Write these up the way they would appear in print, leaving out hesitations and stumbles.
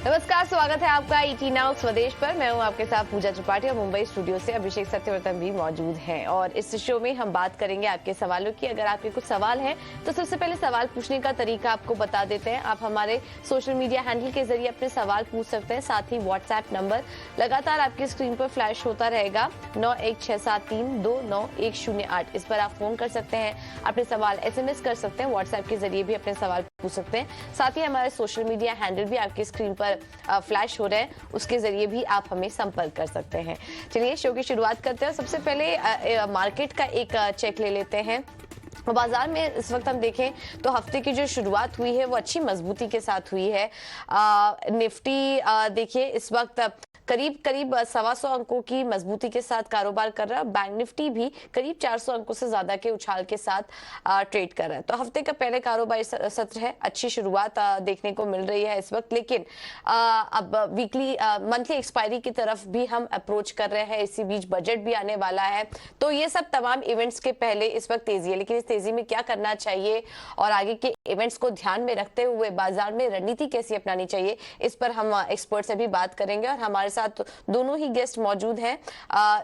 नमस्कार, स्वागत है आपका ईटी नाउ स्वदेश पर। मैं हूं आपके साथ पूजा त्रिपाठी और मुंबई स्टूडियो से अभिषेक सत्यवर्तन भी मौजूद हैं। और इस शो में हम बात करेंगे आपके सवालों की। अगर आपके कुछ सवाल हैं तो सबसे पहले सवाल पूछने का तरीका आपको बता देते हैं। आप हमारे सोशल मीडिया हैंडल के जरिए अपने सवाल पूछ सकते हैं। साथ ही व्हाट्सएप नंबर लगातार आपकी स्क्रीन पर फ्लैश होता रहेगा 9167329108। इस पर आप फोन कर सकते हैं, अपने सवाल SMS कर सकते हैं, व्हाट्सएप के जरिए भी अपने सवाल पूछ सकते हैं। साथ ही हमारे सोशल मीडिया हैंडल भी आपकी स्क्रीन पर फ्लैश हो रहे हैं, उसके जरिए भी आप हमें संपर्क कर सकते हैं। चलिए शो की शुरुआत करते हैं। सबसे पहले मार्केट का एक चेक ले लेते हैं। बाजार में इस वक्त हम देखें तो हफ्ते की जो शुरुआत हुई है वो अच्छी मजबूती के साथ हुई है। निफ्टी देखिए इस वक्त करीब 125 अंकों की मजबूती के साथ कारोबार कर रहा है। बैंक निफ्टी भी करीब 400 अंकों से ज्यादा के उछाल के साथ ट्रेड कर रहा है। तो हफ्ते का पहले कारोबारी सत्र है, अच्छी शुरुआत देखने को मिल रही है इस वक्त। लेकिन अब वीकली मंथली एक्सपायरी की तरफ भी हम अप्रोच कर रहे हैं। इसी बीच बजट भी आने वाला है, तो ये सब तमाम इवेंट्स के पहले इस वक्त तेजी है। लेकिन इस तेजी में क्या करना चाहिए और आगे के इवेंट्स को ध्यान में रखते हुए बाजार में रणनीति कैसी अपनानी चाहिए, इस पर हम एक्सपर्ट से भी बात करेंगे। और हमारे साथ दोनों ही गेस्ट मौजूद हैं।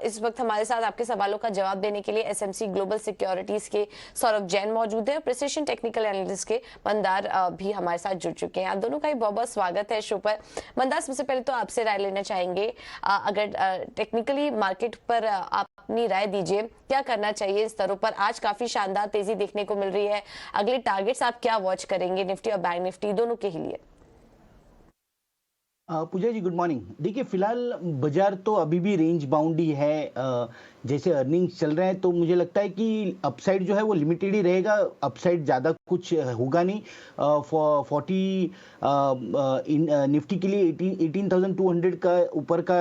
इस वक्त हमारे साथ आपके सवालों का जवाब देने के लिए SMC ग्लोबल सिक्योरिटीज के सौरभ जैन मौजूद है। प्रिसिशन टेक्निकल एनालिस्ट के मंदार भी हमारे साथ जुड़ चुके हैं। आप दोनों का ही बहुत बहुत स्वागत है शो पर। मंदार, सबसे पहले तो आपसे राय लेना चाहेंगे। अगर टेक्निकली मार्केट पर आप अपनी राय दीजिए, क्या करना चाहिए इस स्तरों पर? आज काफी शानदार तेजी देखने को मिल रही है। अगले टारगेट्स आप क्या वॉच करेंगे निफ्टी और बैंक निफ्टी दोनों के लिए? पूजा जी गुड मॉर्निंग। देखिए फिलहाल बाजार तो अभी भी रेंज बाउंड ही है। जैसे अर्निंग्स चल रहे हैं तो मुझे लगता है कि अपसाइड जो है वो लिमिटेड ही रहेगा। अपसाइड ज़्यादा कुछ होगा नहीं। 40 निफ्टी के लिए 18,200 का ऊपर का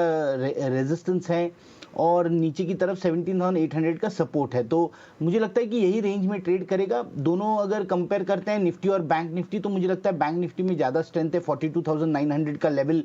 रेजिस्टेंस है और नीचे की तरफ 17,800 का सपोर्ट है। तो मुझे लगता है कि यही रेंज में ट्रेड करेगा। दोनों अगर कंपेयर करते हैं निफ्टी और बैंक निफ्टी, तो मुझे लगता है बैंक निफ्टी में ज़्यादा स्ट्रेंथ है। 42,900 का लेवल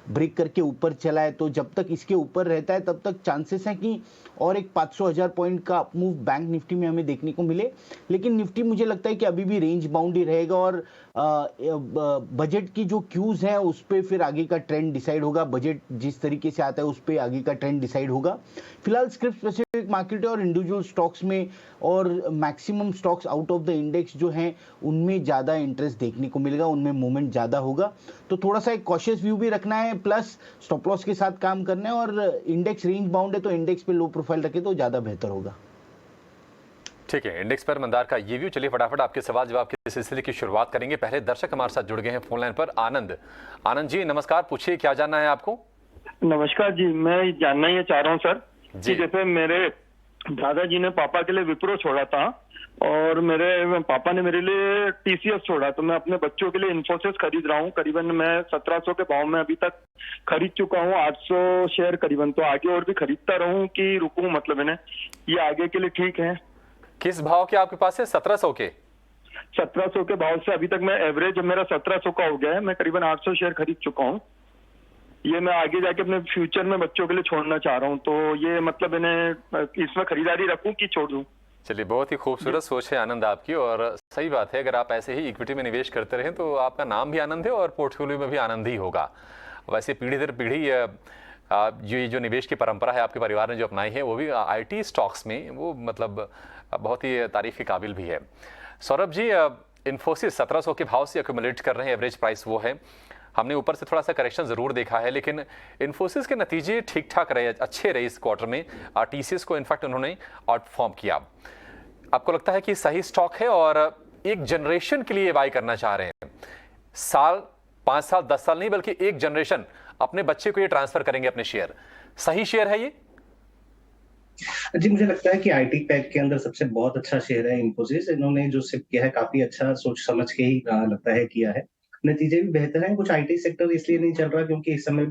ब्रेक करके ऊपर चला है, तो जब तक इसके ऊपर रहता है तब तक चांसेस हैं कि और एक 500,000 पॉइंट का अपमूव बैंक निफ्टी में हमें देखने को मिले। लेकिन निफ्टी मुझे लगता है कि अभी भी रेंज बाउंड ही रहेगा और बजट की जो क्यूज हैं उस पर फिर आगे का ट्रेंड डिसाइड होगा। बजट जिस तरीके से आता है उस पर आगे का ट्रेंड डिसाइड होगा। फिलहाल स्क्रिप्ट स्पेसिफिक मार्केट और इंडिविजुअल स्टॉक्स में और maximum stocks out of the index जो हैं उनमें ज़्यादा इंटरेस्ट देखने को मिलेगा, उनमें मूवमेंट ज़्यादा होगा। तो थोड़ा सा एक कॉशियस व्यू भी रखना है, प्लस स्टॉप लॉस के साथ काम करना है। और इंडेक्स रेंज बाउंड है तो इंडेक्स पे लो प्रोफाइल रखे तो ज़्यादा बेहतर होगा। ठीक है, इंडेक्स पर मंदार का ये व्यू। चलिए फटाफट आपके सवाल जवाब के सिलसिले की शुरुआत करेंगे। पहले दर्शक हमारे साथ जुड़ गए हैं फोन लाइन पर। आनंद जी नमस्कार, पूछिए क्या जानना है आपको? नमस्कार जी, मैं जानना ये चाह रहा हूँ सर कि जैसे मेरे दादाजी ने पापा के लिए विप्रो छोड़ा था और मेरे पापा ने मेरे लिए TCS छोड़ा, तो मैं अपने बच्चों के लिए इन्फोसिस खरीद रहा हूँ। करीबन मैं 1700 के भाव में अभी तक खरीद चुका हूँ, 800 शेयर करीबन। तो आगे और भी खरीदता रहूं कि रुकूं, मतलब इन्हें ये आगे के लिए ठीक है? किस भाव के आपके पास है? 1700 के? 1700 के भाव से अभी तक मैं एवरेज मेरा 1700 का हो गया है। मैं करीबन 800 शेयर खरीद चुका हूँ। ये मैं आगे जाके अपने फ्यूचर में बच्चों के लिए छोड़ना चाह रहा हूँ, तो ये मतलब इन्हें इसमें खरीदारी रखूं कि छोड़ दूं? चलिए, बहुत ही खूबसूरत सोच है आनंद आपकी, और सही बात है। अगर आप ऐसे ही इक्विटी में निवेश करते रहें तो आपका नाम भी आनंद है और पोर्टफोलियो में भी आनंद ही होगा। वैसे पीढ़ी दर पीढ़ी ये जो निवेश की परंपरा है आपके परिवार ने जो अपनाई है वो भी IT स्टॉक्स में, वो मतलब बहुत ही तारीफ के काबिल भी है। सौरभ जी, इन्फोसिस 1700 के भाव से एक्यूमुलेट कर रहे हैं, एवरेज प्राइस वो है। हमने ऊपर से थोड़ा सा करेक्शन जरूर देखा है, लेकिन इन्फोसिस के नतीजे ठीक ठाक रहे, अच्छे रहे इस क्वार्टर में। TCS को इनफैक्ट उन्होंने आउटफॉर्म किया। आपको लगता है कि सही स्टॉक है और एक जनरेशन के लिए बाय करना चाह रहे हैं? साल, 5 साल, 10 साल नहीं, बल्कि एक जनरेशन अपने बच्चे को ये ट्रांसफर करेंगे अपने शेयर। सही शेयर है ये? जी, मुझे लगता है कि IT पैक के अंदर सबसे बहुत अच्छा शेयर है इन्फोसिस। इन्होंने जो सिप किया है काफी अच्छा सोच समझ के ही लगता है किया है। नतीजे भी बेहतर हैं। कुछ IT सेक्टर इसलिए नहीं चल रहा क्योंकि इस समय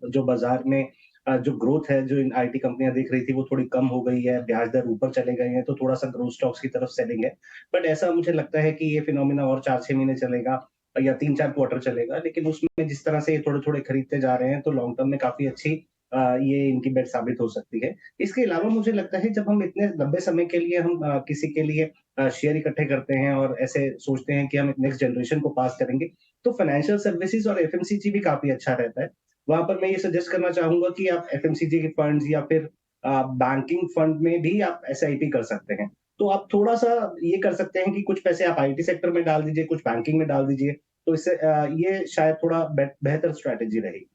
जो बाजार में जो ग्रोथ है जो इन IT कंपनियां दिख रही थी वो थोड़ी कम हो गई है, ब्याज दर ऊपर चले गए हैं, तो थोड़ा सा ग्रोथ स्टॉक्स की तरफ सेलिंग है। बट ऐसा मुझे लगता है कि ये फिनोमिना और 4-6 महीने चलेगा या 3-4 क्वार्टर चलेगा। लेकिन उसमें जिस तरह से ये थोड़े-थोड़े खरीदते जा रहे हैं तो लॉन्ग टर्म में काफी अच्छी ये इनकी बेट साबित हो सकती है। इसके अलावा मुझे लगता है जब हम इतने लंबे समय के लिए हम किसी के लिए शेयर इकट्ठे करते हैं और ऐसे सोचते हैं कि हम नेक्स्ट जनरेशन को पास करेंगे, तो फाइनेंशियल सर्विसेज और एफएमसीजी भी काफी अच्छा रहता है। वहां पर मैं ये सजेस्ट करना चाहूंगा कि आप एफएमसीजी के फंड्स या फिर बैंकिंग फंड में भी आप एसआईपी कर सकते हैं। तो आप थोड़ा सा ये कर सकते हैं कि कुछ पैसे आप आईटी सेक्टर में डाल दीजिए, कुछ बैंकिंग में डाल दीजिए। तो इससे ये शायद थोड़ा बेहतर स्ट्रैटेजी रहेगी।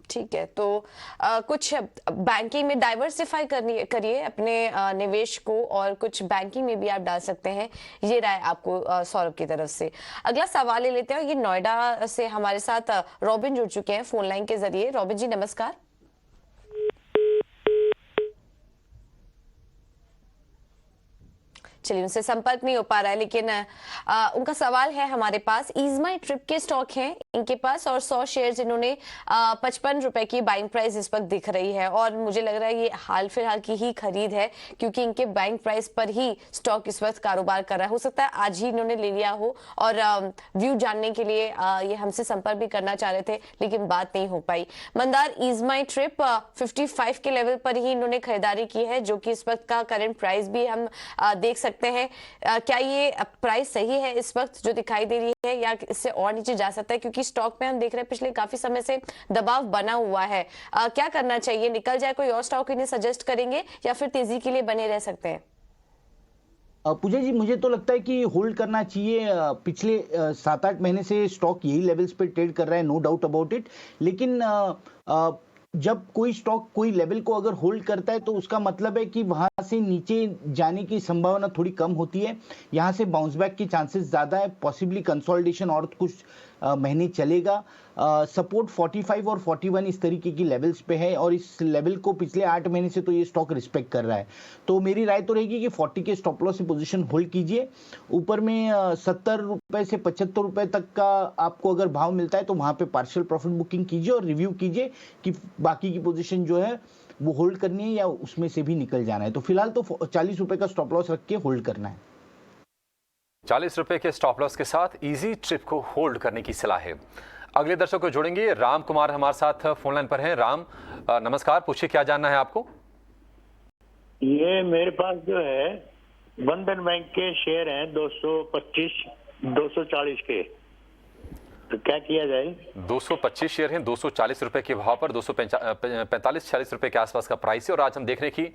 ठीक है। तो कुछ बैंकिंग में डाइवर्सिफाई करिए अपने निवेश को, और कुछ बैंकिंग में भी आप डाल सकते हैं। ये राय आपको सौरभ की तरफ से। अगला सवाल ले लेते हैं। ये नोएडा से हमारे साथ रॉबिन जुड़ चुके हैं फोन लाइन के जरिए। रॉबिन जी नमस्कार। चलिए, उनसे संपर्क नहीं हो पा रहा है, लेकिन उनका सवाल है हमारे पास। ईजमाई ट्रिप के स्टॉक हैं इनके पास, और 100 शेयर्स इन्होंने 55 रुपए की बाइंग प्राइस इस वक्त दिख रही है, और मुझे लग रहा है ये हाल फिलहाल की ही खरीद है, क्योंकि इनके बाइंग प्राइस पर ही स्टॉक इस वक्त कारोबार कर रहा है। हो सकता है आज ही इन्होंने ले लिया हो, और व्यू जानने के लिए ये हमसे संपर्क भी करना चाह रहे थे, लेकिन बात नहीं हो पाई। मंदार ईजमाई ट्रिप 55 के लेवल पर ही इन्होंने खरीदारी की है, जो कि इस वक्त का करंट प्राइस भी हम देख सकते हैं। क्या ये प्राइस सही है इस वक्त जो दिखाई दे रही है, या इससे और नीचे जा सकता है? क्योंकि स्टॉक में हम देख रहे हैं पिछले काफी समय से दबाव बना हुआ है। क्या करना चाहिए? निकल जाए कोई और स्टॉक इन्हें सजेस्ट करेंगे, या फिर तेजी के लिए बने रह सकते हैं? पूजा जी, मुझे तो लगता है कि होल्ड करना चाहिए। पिछले 7-8 महीने से स्टॉक यही लेवल्स पे ट्रेड कर रहा है, नो डाउट अबाउट इट। लेकिन जब कोई स्टॉक कोई लेवल को अगर होल्ड करता है तो उसका मतलब है कि वहां से नीचे जाने की संभावना थोड़ी कम होती है, यहां से बाउंस बैक की चांसेस ज्यादा है, पॉसिबली कंसोलिडेशन और कुछ महीने चलेगा। सपोर्ट 45 और 41 इस तरीके की लेवल्स पे है, और इस लेवल को पिछले 8 महीने से तो ये स्टॉक रिस्पेक्ट कर रहा है। तो मेरी राय तो रहेगी कि 40 के स्टॉप लॉस से पोजीशन होल्ड कीजिए। ऊपर में 70 रुपए से 75 रुपए तक का आपको अगर भाव मिलता है तो वहां पे पार्शियल प्रॉफिट बुकिंग कीजिए, और रिव्यू कीजिए कि बाकी की पोजीशन जो है वो होल्ड करनी है या उसमें से भी निकल जाना है। तो फिलहाल तो 40 रुपए का स्टॉप लॉस रख के होल्ड करना है। 40 रुपए के स्टॉप लॉस के साथ इजी ट्रिप को होल्ड करने की सलाह है। अगले दर्शक को जोड़ेंगे। राम कुमार हमारे साथ फोन लाइन पर हैं। राम नमस्कार, पूछिए क्या जानना है आपको? ये मेरे पास जो है बंधन बैंक के शेयर हैं 225 240 के, तो क्या किया जाए? 225 शेयर हैं 240 रुपए के भाव पर, 245-46 रुपए के आसपास का प्राइस है। और आज हम देख रहे हैं कि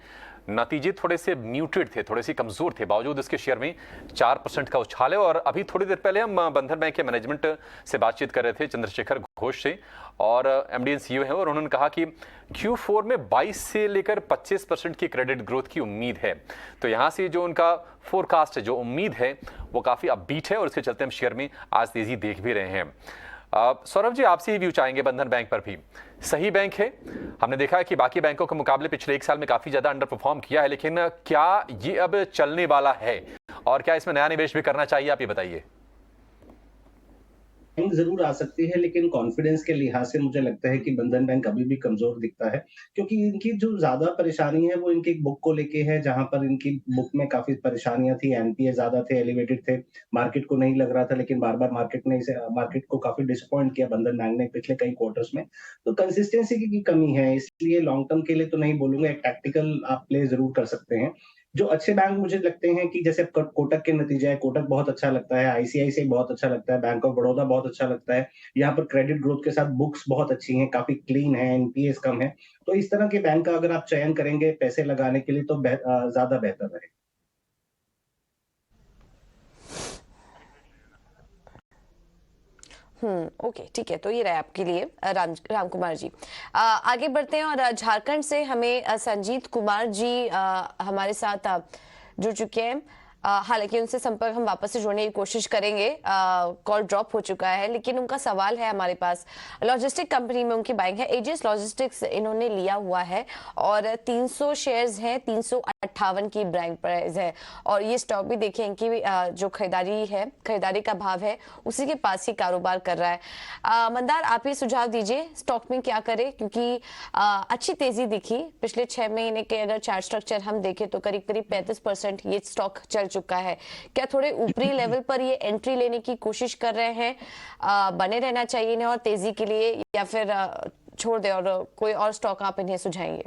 नतीजे थोड़े से म्यूटेड थे, थोड़े से कमजोर थे, बावजूद इसके शेयर में 4% का उछाल है। और अभी थोड़ी देर पहले हम बंधन बैंक के मैनेजमेंट से बातचीत कर रहे थे, चंद्रशेखर घोष से, और एमडी एंड सीईओ हैं, और उन्होंने कहा कि Q4 में 22 से लेकर 25% की क्रेडिट ग्रोथ की उम्मीद है। तो यहां से जो उनका फोरकास्ट है, जो उम्मीद है, वो काफी अपबीट है, और इसके चलते हम शेयर में आज तेजी देख भी रहे हैं। सौरभ जी, आपसे ही व्यू चाहेंगे बंधन बैंक पर भी। सही बैंक है, हमने देखा है कि बाकी बैंकों के मुकाबले पिछले 1 साल में काफी ज्यादा अंडर परफॉर्म किया है, लेकिन क्या ये अब चलने वाला है, और क्या इसमें नया निवेश भी करना चाहिए? आप ये बताइए। बैंक जरूर आ सकती है, लेकिन कॉन्फिडेंस के लिहाज से मुझे लगता है कि बंधन बैंक अभी भी कमजोर दिखता है, क्योंकि इनकी जो ज्यादा परेशानी है वो इनकी बुक को लेके है, जहां पर इनकी बुक में काफी परेशानियां थी, एनपीए ज्यादा थे, एलिवेटेड थे, मार्केट को नहीं लग रहा था, लेकिन बार बार मार्केट को काफी डिसअपॉइंट किया बंधन बैंक ने पिछले कई क्वार्टर्स में। तो कंसिस्टेंसी की कमी है, इसलिए लॉन्ग टर्म के लिए तो नहीं बोलूंगा, एक टैक्टिकल आप प्ले जरूर कर सकते हैं। जो अच्छे बैंक मुझे लगते हैं कि जैसे कोटक के नतीजे है, कोटक बहुत अच्छा लगता है, आईसीआईसीआई बहुत अच्छा लगता है, बैंक ऑफ बड़ौदा बहुत अच्छा लगता है। यहाँ पर क्रेडिट ग्रोथ के साथ बुक्स बहुत अच्छी हैं, काफी क्लीन है, एनपीएस कम है। तो इस तरह के बैंक का अगर आप चयन करेंगे पैसे लगाने के लिए तो ज्यादा बेहतर रहेगा। ओके, ठीक है। तो ये रहा आपके लिए राम कुमार जी। आगे बढ़ते हैं, और झारखंड से हमें संजीत कुमार जी हमारे साथ जुड़ चुके हैं। हालांकि उनसे संपर्क हम वापस से जोड़ने की कोशिश करेंगे, कॉल ड्रॉप हो चुका है, लेकिन उनका सवाल है हमारे पास। लॉजिस्टिक कंपनी में उनकी बाइंग है, एजीएस लॉजिस्टिक्स इन्होंने लिया हुआ है, और 300 शेयर्स हैं, 358 की बाइंग प्राइस है, और ये स्टॉक भी देखें कि जो खरीदारी का भाव है उसी के पास ही कारोबार कर रहा है। मंदार, आप ही सुझाव दीजिए, स्टॉक में क्या करें, क्योंकि अच्छी तेजी दिखी पिछले 6 महीने के अगर चार्ट स्ट्रक्चर हम देखें तो करीब करीब 35% ये स्टॉक चल चुका है। क्या थोड़े ऊपरी लेवल पर ये एंट्री लेने की कोशिश कर रहे हैं? बने रहना चाहिए इन्हें और तेजी के लिए, या फिर छोड़ दे और कोई और स्टॉक आप इन्हें सुझाएंगे?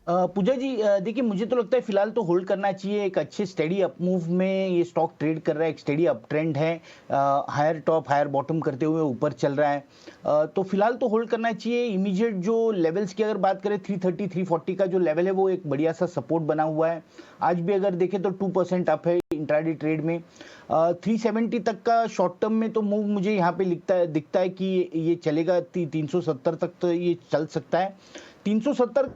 पूजा जी, देखिए मुझे तो लगता है फिलहाल तो होल्ड करना चाहिए। एक अच्छे स्टेडी अप मूव में ये स्टॉक ट्रेड कर रहा है, एक स्टेडी अप ट्रेंड है, हायर टॉप हायर बॉटम करते हुए ऊपर चल रहा है। तो फिलहाल तो होल्ड करना चाहिए। इमीडिएट जो लेवल्स की अगर बात करें 330 340 का जो लेवल है वो एक बढ़िया सा सपोर्ट बना हुआ है। आज भी अगर देखें तो 2% अप है इंट्राडे ट्रेड में। 370 तक का शॉर्ट टर्म में तो मूव मुझे यहाँ पे दिखता है कि ये चलेगा 370 तक, तो ये चल सकता है। 370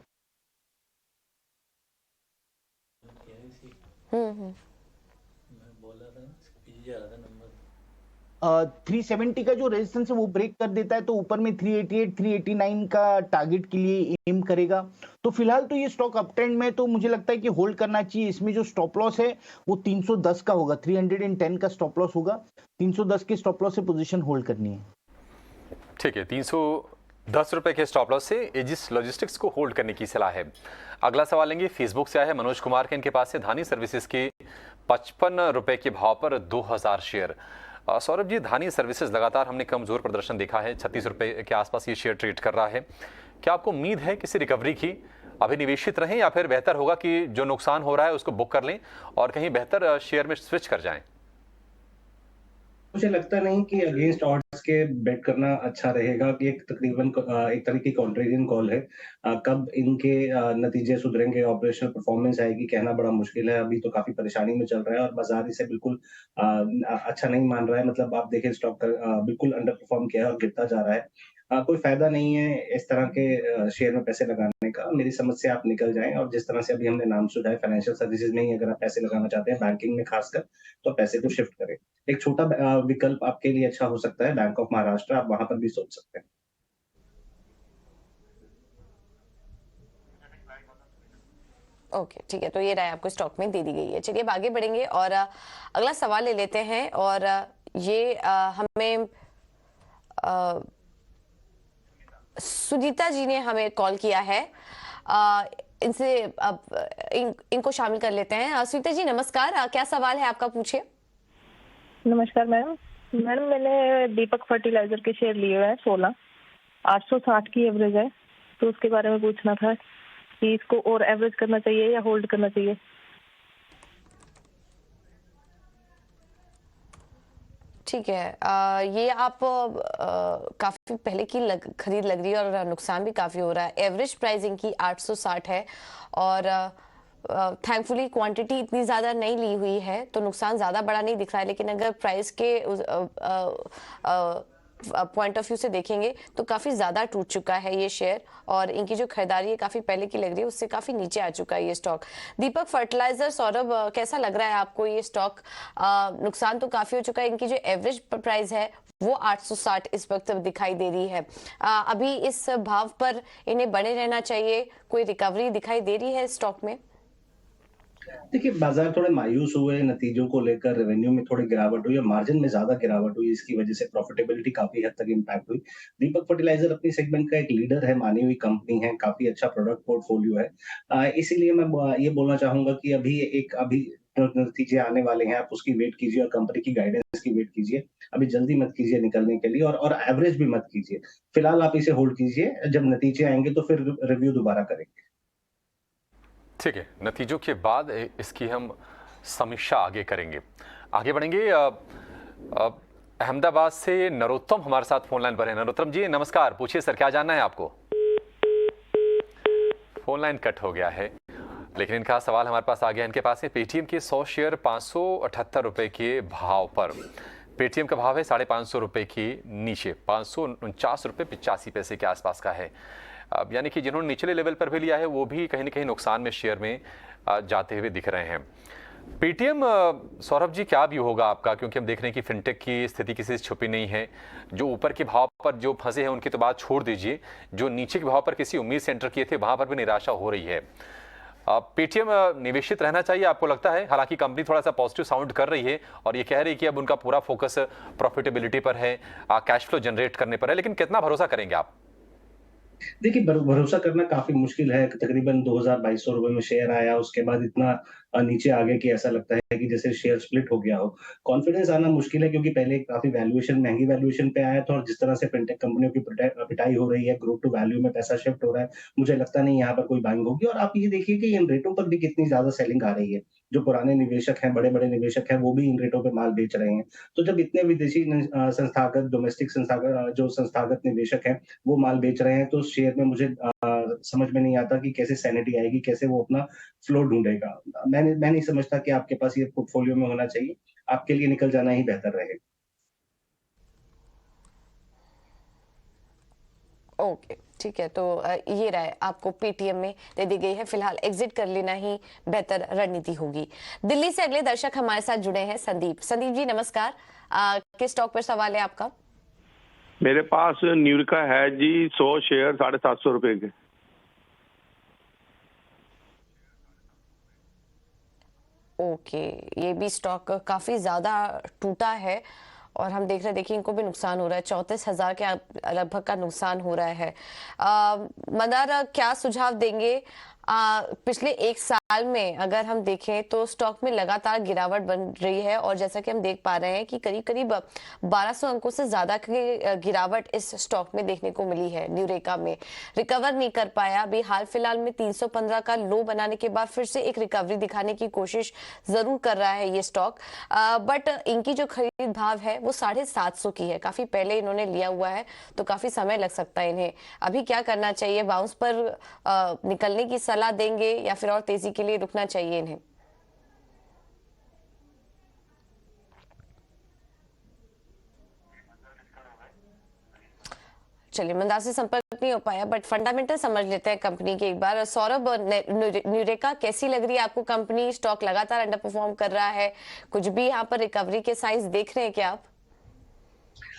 370 का जो रेजिस्टेंस है वो ब्रेक कर देता है तो ऊपर में 388 389 का टारगेट के लिए एम करेगा। तो फिलहाल तो ये स्टॉक अप ट्रेंड में, तो मुझे लगता है कि होल्ड करना चाहिए। इसमें जो स्टॉप लॉस है वो 310 का होगा, 310 का स्टॉप लॉस होगा। 310 के स्टॉप लॉस से पोजीशन होल्ड करनी है। ठीक है, 310 रुपए के स्टॉप लॉस से एजिस लॉजिस्टिक्स को होल्ड करने की सलाह है। अगला सवाल लेंगे, फेसबुक से आया है मनोज कुमार के, इनके पास से धानी सर्विसेज के 55 रुपए के भाव पर 2000 शेयर। सौरभ जी, धानी सर्विसेज लगातार हमने कमजोर प्रदर्शन देखा है, 36 रुपए के आसपास ये शेयर ट्रेड कर रहा है। क्या आपको उम्मीद है किसी रिकवरी की? अभी निवेशित रहें या फिर बेहतर होगा कि जो नुकसान हो रहा है उसको बुक कर लें और कहीं बेहतर शेयर में स्विच कर जाएं? मुझे लगता नहीं कि अगेंस्ट ऑड्स के बेट करना अच्छा रहेगा कि एक तकरीबन एक तरह की कॉन्ट्रेरियन कॉल है। कब इनके नतीजे सुधरेंगे, ऑपरेशनल परफॉर्मेंस आएगी, कहना बड़ा मुश्किल है। अभी तो काफी परेशानी में चल रहा है और बाजार इसे बिल्कुल अच्छा नहीं मान रहा है। मतलब आप देखें स्टॉक बिल्कुल अंडर परफॉर्म किया है और गिरता जा रहा है। कोई फायदा नहीं है इस तरह के शेयर में पैसे लगाने का। मेरी समझ से आप निकल जाएं और जिस तरह से अभी हमने नाम सुना है फाइनेंशियल सर्विसेज में ही अगर आप पैसे लगाना चाहते हैं, बैंकिंग में खासकर, तो पैसे को शिफ्ट करें। एक छोटा विकल्प आपके लिए अच्छा हो सकता है बैंक ऑफ महाराष्ट्र, आप वहां पर भी सोच सकते हैं। ओके, ठीक है, तो ये राय आपको स्टॉक में दे दी गई है। चलिए अब आगे बढ़ेंगे और अगला सवाल ले लेते हैं। और ये हमें सुनीता जी ने हमें कॉल किया है। इनसे इनको शामिल कर लेते हैं। सुनीता जी नमस्कार, क्या सवाल है आपका, पूछिए। नमस्कार मैडम। मैंने दीपक फर्टिलाइजर के शेयर लिए हुए हैं 16, 860 की एवरेज है, तो उसके बारे में पूछना था कि इसको और एवरेज करना चाहिए या होल्ड करना चाहिए। ठीक है, ये आप काफी पहले की खरीद लग रही है और नुकसान भी काफी हो रहा है। एवरेज प्राइसिंग की 860 है और थैंकफुली क्वांटिटी इतनी ज़्यादा नहीं ली हुई है तो नुकसान ज़्यादा बड़ा नहीं दिख रहा है। लेकिन अगर प्राइस के पॉइंट ऑफ व्यू से देखेंगे तो काफ़ी ज़्यादा टूट चुका है ये शेयर और इनकी जो खरीदारी है काफ़ी पहले की लग रही है, उससे काफ़ी नीचे आ चुका है ये स्टॉक। दीपक फर्टिलाइजर, सौरभ कैसा लग रहा है आपको ये स्टॉक? नुकसान तो काफ़ी हो चुका है, इनकी जो एवरेज प्राइस है वो 860 इस वक्त दिखाई दे रही है। अभी इस भाव पर इन्हें बने रहना चाहिए, कोई रिकवरी दिखाई दे रही है स्टॉक में? देखिए बाजार थोड़े मायूस हुए नतीजों को लेकर, रेवेन्यू में थोड़ी गिरावट हुई और मार्जिन में ज्यादा गिरावट हुई। इसकी वजह से प्रॉफिटेबिलिटी काफी हद तक इम्पैक्ट हुई। दीपक फर्टिलाइजर अपनी सेगमेंट का एक लीडर है, मानी हुई कंपनी है, काफी अच्छा प्रोडक्ट पोर्टफोलियो है। इसीलिए मैं ये बोलना चाहूंगा कि अभी जो नतीजे आने वाले हैं आप उसकी वेट कीजिए और कंपनी की गाइडेंस की वेट कीजिए। अभी जल्दी मत कीजिए निकलने के लिए और एवरेज भी मत कीजिए। फिलहाल आप इसे होल्ड कीजिए, जब नतीजे आएंगे तो फिर रिव्यू दोबारा करेंगे। ठीक है, नतीजों के बाद इसकी हम समीक्षा आगे करेंगे। आगे बढ़ेंगे। अहमदाबाद से नरोत्तम हमारे साथ फोन लाइन पर है। नरोत्तम जी नमस्कार, पूछिए सर, क्या जानना है आपको? फोन लाइन कट हो गया है, लेकिन इनका सवाल हमारे पास आ गया। इनके पास है पेटीएम के 100 शेयर 578 रुपए के भाव पर। पेटीएम का भाव है 550 रुपए के नीचे, 549 रुपए 85 पैसे के आसपास का है। यानी कि जिन्होंने निचले लेवल पर भी लिया है वो भी कहीं ना कहीं नुकसान में शेयर में जाते हुए दिख रहे हैं। पेटीएम, सौरभ जी क्या भी होगा आपका? क्योंकि हम देख रहे हैं कि फिनटेक की स्थिति किसी से छुपी नहीं है। जो ऊपर के भाव पर जो फंसे हैं उनकी तो बात छोड़ दीजिए, जो नीचे के भाव पर किसी उम्मीद से एंटर किए थे वहां पर भी निराशा हो रही है। पेटीएम निवेशित रहना चाहिए आपको लगता है? हालांकि कंपनी थोड़ा सा पॉजिटिव साउंड कर रही है और ये कह रही है कि अब उनका पूरा फोकस प्रॉफिटेबिलिटी पर है, कैश फ्लो जनरेट करने पर है, लेकिन कितना भरोसा करेंगे आप? देखिए, भरोसा करना काफ़ी मुश्किल है। तकरीबन 2200 रुपए में शेयर आया, उसके बाद इतना नीचे आ गया कि ऐसा लगता है कि जैसे शेयर स्प्लिट हो गया हो। कॉन्फिडेंस आना मुश्किल है क्योंकि पहले काफ़ी वैल्यूएशन महँगी वैल्यूएशन पे आया था और जिस तरह से फिनटेक कंपनियों की पिटाई हो रही है, ग्रोथ टू वैल्यू में पैसा शिफ्ट हो रहा है, मुझे लगता नहीं यहाँ पर कोई बाइंग होगी और आप ये देखिए कि इन रेटों पर भी कितनी ज़्यादा सेलिंग आ रही है। जो पुराने निवेशक हैं, बड़े-बड़े निवेशक हैं, वो भी इन रेटों पे माल बेच रहे हैं। तो जब इतने विदेशी संस्थागत डोमेस्टिक जो संस्थागत निवेशक हैं, वो माल बेच रहे हैं, तो उस शेयर में मुझे समझ में नहीं आता कि कैसे सैनिटी आएगी, कैसे वो अपना फ्लो ढूँढेगा। मैं नहीं समझता कि आपके पास ये पोर्टफोलियो में होना चाहिए। आपके लिए निकल जाना ही बेहतर रहेगा। ओके, ठीक है। तो ये राय आपको पेटीएम में दे दी गई है। फिलहाल एग्जिट कर लेना ही बेहतर रणनीति होगी। दिल्ली से अगले दर्शक हमारे साथ जुड़े हैं संदीप। संदीप जी नमस्कार। किस स्टॉक पर सवाल है आपका? मेरे पास न्यूरिका है जी 100 शेयर 750 रुपए के। ओके, ये भी स्टॉक काफी ज्यादा टूटा है और हम देख रहे हैं, देखिए इनको भी नुकसान हो रहा है। 34,000 के लगभग का नुकसान हो रहा है। मंदार क्या सुझाव देंगे? पिछले एक साल में अगर हम देखें तो स्टॉक में लगातार गिरावट बन रही है और जैसा कि हम देख पा रहे हैं कि करीब करीब 1200 अंकों से ज्यादा की गिरावट इस स्टॉक में देखने को मिली है। न्यूरेका में रिकवर नहीं कर पाया। अभी हाल फिलहाल में 315 का लो बनाने के बाद फिर से एक रिकवरी दिखाने की कोशिश जरूर कर रहा है ये स्टॉक, बट इनकी जो खरीद भाव है वो 750 की है। काफी पहले इन्होंने लिया हुआ है तो काफी समय लग सकता है इन्हें। अभी क्या करना चाहिए? बाउंस पर निकलने की सलाह देंगे या फिर और तेजी के लिए रुकना चाहिए इन्हें? चलिए, मंदार से संपर्क नहीं हो पाया, बट फंडामेंटल समझ लेते हैं कंपनी के एक बार। सौरभ, न्यूरेका कैसी लग रही है आपको कंपनी? स्टॉक लगातार अंडर परफॉर्म कर रहा है, कुछ भी यहाँ पर रिकवरी के साइंस देख रहे हैं क्या आप?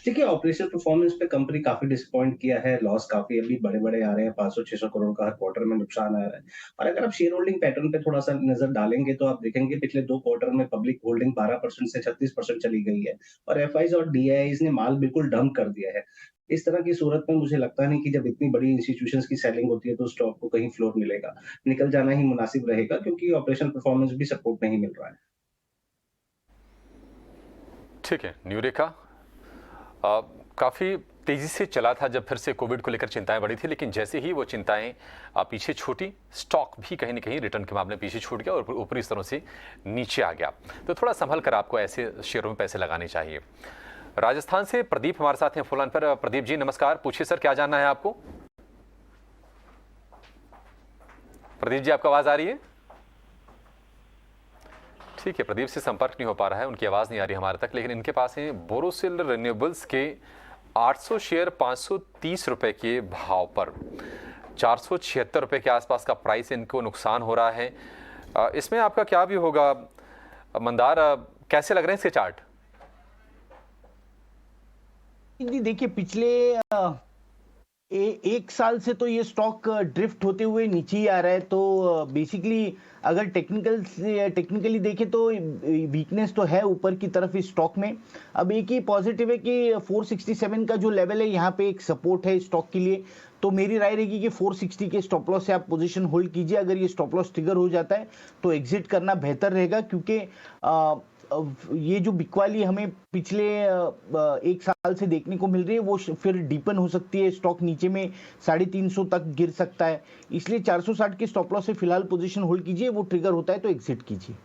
देखिए, ऑपरेशनल परफॉर्मेंस पे कंपनी काफ़ी डिसअपॉइंट किया है, लॉस काफ़ी अभी बड़े-बड़े आ रहे हैं, 500-600 करोड़ का हर क्वार्टर में नुकसान आ रहा है। और अगर आप शेयर होल्डिंग पैटर्न पे थोड़ा-सा नज़र डालेंगे, तो आप देखेंगे पिछले 2 क्वार्टर में पब्लिक होल्डिंग 12% से 36% चली गई है और एफआईज़ और डीआईआईज़ ने माल बिल्कुल डंप कर दिया है। इस तरह की सूरत में मुझे लगता नहीं कि जब इतनी बड़ी इंस्टीट्यूशंस की सेलिंग होती है, तो स्टॉक को कहीं फ्लोर मिलेगा। निकल जाना ही मुनासिब रहेगा क्योंकि ऑपरेशनल परफॉर्मेंस भी सपोर्ट नहीं मिल रहा है। ठीक है, न्यूरेका काफ़ी तेज़ी से चला था जब फिर से कोविड को लेकर चिंताएं बढ़ी थी, लेकिन जैसे ही वो चिंताएं पीछे छूटी, स्टॉक भी कहीं ना कहीं रिटर्न के मामले में पीछे छूट गया और ऊपरी स्तरों से नीचे आ गया। तो थोड़ा संभल कर आपको ऐसे शेयरों में पैसे लगाने चाहिए। राजस्थान से प्रदीप हमारे साथ हैं फोन लाइन पर। प्रदीप जी नमस्कार, पूछिए सर क्या जानना है आपको? प्रदीप जी आपको आवाज़ आ रही है? ठीक है, प्रदीप से संपर्क नहीं हो पा रहा है, उनकी आवाज़ नहीं आ रही हमारे तक, लेकिन इनके पास है बोरोसिल रिन्यूएबल्स के 800 शेयर 530 रुपए के भाव पर 476 रुपए के आसपास का प्राइस इनको नुकसान हो रहा है। इसमें आपका क्या भी होगा मंदार, कैसे लग रहे हैं इसके चार्ट? जी देखिए, पिछले एक साल से तो ये स्टॉक ड्रिफ्ट होते हुए नीचे ही आ रहा है। तो बेसिकली अगर टेक्निकली देखें तो वीकनेस तो है ऊपर की तरफ इस स्टॉक में। अब एक ही पॉजिटिव है कि 467 का जो लेवल है यहाँ पे एक सपोर्ट है स्टॉक के लिए। तो मेरी राय रहेगी कि 460 के स्टॉप लॉस से आप पोजीशन होल्ड कीजिए। अगर ये स्टॉप लॉस ट्रिगर हो जाता है तो एग्जिट करना बेहतर रहेगा, क्योंकि ये जो बिकवाली हमें पिछले एक साल से देखने को मिल रही है वो फिर डीपन हो सकती है। स्टॉक नीचे में 350 तक गिर सकता है, इसलिए 460 के स्टॉप लॉस से फिलहाल पोजीशन होल्ड कीजिए। वो ट्रिगर होता है तो एग्जिट कीजिए।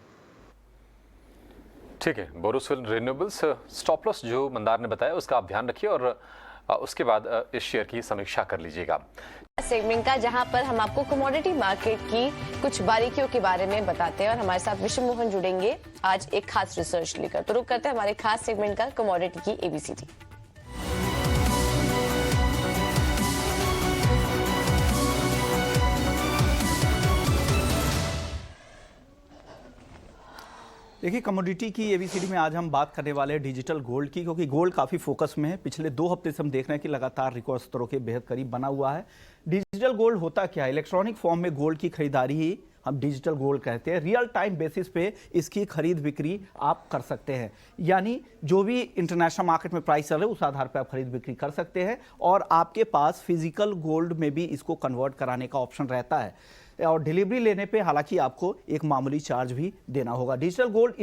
ठीक है, बोरोसिल रिन्यूएबल्स स्टॉप लॉस जो मंदार ने बताया उसका आप ध्यान रखिए और उसके बाद इस शेयर की समीक्षा कर लीजिएगा। सेगमेंट का, जहां पर हम आपको कमोडिटी मार्केट की कुछ बारीकियों के बारे में बताते हैं और हमारे साथ विश्व मोहन जुड़ेंगे आज एक खास रिसर्च लेकर। तो रुक करते हैं हमारे खास सेगमेंट का, कमोडिटी की एबीसीडी। देखिए, कमोडिटी की एबीसीडी में आज हम बात करने वाले हैं डिजिटल गोल्ड की, क्योंकि गोल्ड काफ़ी फोकस में है। पिछले 2 हफ्ते से हम देख रहे हैं कि लगातार रिकॉर्ड स्तरों के बेहद करीब बना हुआ है। डिजिटल गोल्ड होता क्या है? इलेक्ट्रॉनिक फॉर्म में गोल्ड की खरीदारी ही हम डिजिटल गोल्ड कहते हैं, रियल टाइम बेसिस पे इसकी खरीद बिक्री आप कर सकते हैं। यानी जो भी इंटरनेशनल मार्केट में प्राइस चल रहा है उस आधार पर आप खरीद बिक्री कर सकते हैं और आपके पास फिजिकल गोल्ड में भी इसको कन्वर्ट कराने का ऑप्शन रहता है। और डिलीवरी लेने पे हालांकि आपको एक मामूली चार्ज भी देना होगा। डिजिटल गोल्ड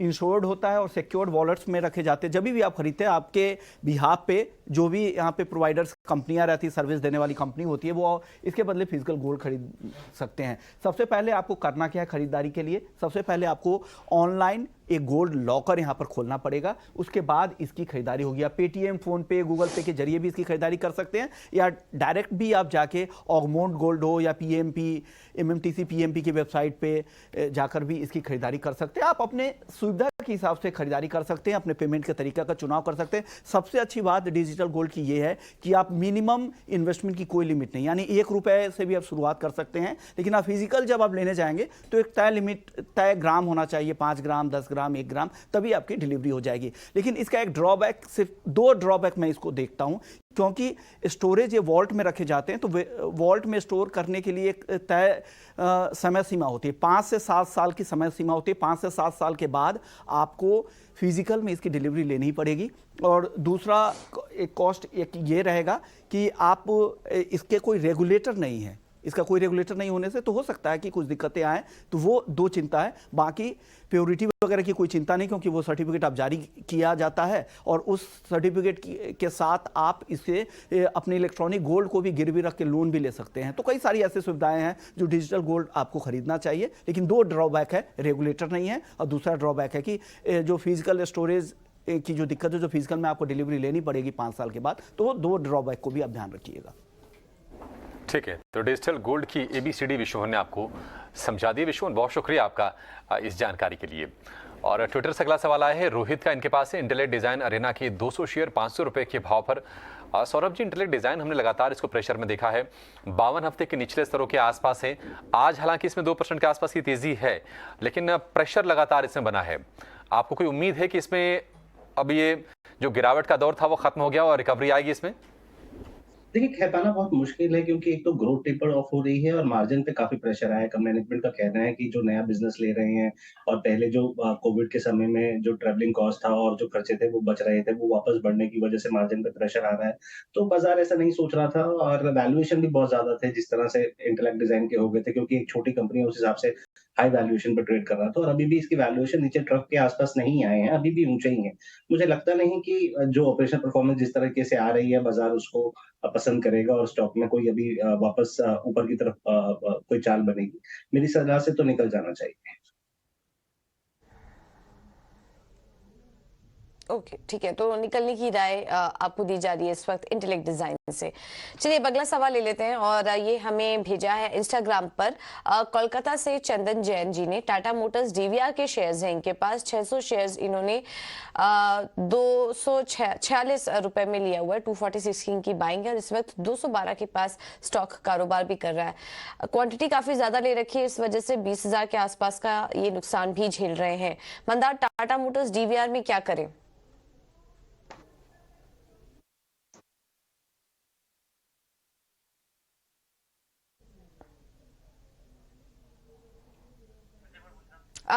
इंश्योर्ड होता है और सिक्योर्ड वॉलेट्स में रखे जाते हैं। जब भी आप खरीदते हैं आपके बिहाफ पे जो भी यहाँ पे प्रोवाइडर्स कंपनियां रहती है, सर्विस देने वाली कंपनी होती है, वो इसके बदले फिजिकल गोल्ड खरीद सकते हैं। सबसे पहले आपको करना क्या है खरीदारी के लिए? सबसे पहले आपको ऑनलाइन एक गोल्ड लॉकर यहाँ पर खोलना पड़ेगा, उसके बाद इसकी खरीदारी होगी। आप पेटीएम, फोन पे, गूगल पे के जरिए भी इसकी खरीदारी कर सकते हैं या डायरेक्ट भी आप जाके ऑगमोंट गोल्ड हो या पीएमपी, एमएमटीसी पीएमपी की वेबसाइट पे जाकर भी इसकी खरीदारी कर सकते हैं। आप अपने सुविधा के हिसाब से खरीदारी कर सकते हैं, अपने पेमेंट के तरीका का चुनाव कर सकते हैं। सबसे अच्छी बात डिजिटल गोल्ड की ये है कि आप मिनिमम इन्वेस्टमेंट की कोई लिमिट नहीं, यानी 1 रुपए से भी आप शुरुआत कर सकते हैं, लेकिन आप फिजिकल जब आप लेने जाएंगे तो एक तय लिमिट, तय ग्राम होना चाहिए, 5 ग्राम, 10 ग्राम, 1 ग्राम, तभी आपकी डिलीवरी हो जाएगी। लेकिन इसका एक ड्रॉबैक, सिर्फ 2 ड्रॉबैक मैं इसको देखता हूं, क्योंकि स्टोरेज ये वॉल्ट में रखे जाते हैं, तो वॉल्ट में स्टोर करने के लिए एक तय समय सीमा होती है, 5 से 7 साल की समय सीमा होती है। 5 से 7 साल के बाद आपको फिजिकल में इसकी डिलीवरी लेनी ही पड़ेगी। और दूसरा एक कॉस्ट एक ये रहेगा कि आप इसके कोई रेगुलेटर नहीं है, इसका कोई रेगुलेटर नहीं होने से तो हो सकता है कि कुछ दिक्कतें आए, तो वो 2 चिंता है। बाकी प्योरिटी वगैरह की कोई चिंता नहीं, क्योंकि वो सर्टिफिकेट आप जारी किया जाता है और उस सर्टिफिकेट के साथ आप इसे अपने इलेक्ट्रॉनिक गोल्ड को भी गिरवी रख के लोन भी ले सकते हैं। तो कई सारी ऐसी सुविधाएं हैं जो डिजिटल गोल्ड आपको खरीदना चाहिए। लेकिन 2 ड्रॉबैक है, रेगुलेटर नहीं है और दूसरा ड्रॉबैक है कि जो फिजिकल स्टोरेज की जो दिक्कत है, जो फिजिकल में आपको डिलीवरी लेनी पड़ेगी 5 साल के बाद, तो वो 2 ड्रॉबैक को भी आप ध्यान रखिएगा। ठीक है, तो डिजिटल गोल्ड की ABCD विशोहन ने आपको समझा दी। विशोहन, बहुत शुक्रिया आपका इस जानकारी के लिए। और ट्विटर से अगला सवाल आया है रोहित का, इनके पास है इंटेलेक्ट डिजाइन अरेना के 200 शेयर 500 रुपए के भाव पर। सौरभ जी, इंटेलेक्ट डिजाइन हमने लगातार इसको प्रेशर में देखा है, 52 हफ्ते के निचले स्तरों के आसपास है। आज हालांकि इसमें 2% के आसपास की तेजी है, लेकिन प्रेशर लगातार इसमें बना है। आपको कोई उम्मीद है कि इसमें अब ये जो गिरावट का दौर था वो खत्म हो गया और रिकवरी आएगी इसमें? देखिए, कह पाना बहुत मुश्किल है, क्योंकि एक तो ग्रोथ टेपर ऑफ हो रही है और मार्जिन पे काफी प्रेशर आया है। मैनेजमेंट का कहना है कि जो नया बिजनेस ले रहे हैं और पहले जो कोविड के समय में जो ट्रैवलिंग कॉस्ट था और जो खर्चे थे वो बच रहे थे, वो वापस बढ़ने की वजह से मार्जिन पे प्रेशर आ रहा है। तो बाजार ऐसा नहीं सोच रहा था और वैल्यूएशन भी बहुत ज्यादा थे जिस तरह से इंटेलेक्ट डिजाइन के हो गए थे, क्योंकि एक छोटी कंपनी है उस हिसाब से हाई वैल्यूएशन पर ट्रेड कर रहा था। और अभी भी इसकी वैल्यूएशन नीचे ट्रफ के आसपास नहीं आए हैं, अभी भी ऊंचे ही हैं। मुझे लगता नहीं कि जो ऑपरेशनल परफॉर्मेंस जिस तरीके से आ रही है बाजार उसको पसंद करेगा और स्टॉक में कोई अभी वापस ऊपर की तरफ कोई चाल बनेगी। मेरी सलाह से तो निकल जाना चाहिए। ओके, ठीक है, तो निकलने की राय आपको दी जा रही है इस वक्त इंटेलेक्ट डिजाइन से। चलिए अब अगला सवाल ले लेते हैं और ये हमें भेजा है इंस्टाग्राम पर कोलकाता से चंदन जैन जी ने। टाटा मोटर्स DVR के शेयर्स हैं इनके पास, 600 शेयर्स इन्होंने 246 रुपए में लिया हुआ है, 246 की बाइंग है और इस वक्त 212 के पास स्टॉक कारोबार भी कर रहा है। क्वांटिटी काफी ज्यादा ले रखी है, इस वजह से 20,000 के आसपास का ये नुकसान भी झेल रहे हैं। मंदार, टाटा मोटर्स DVR में क्या करें?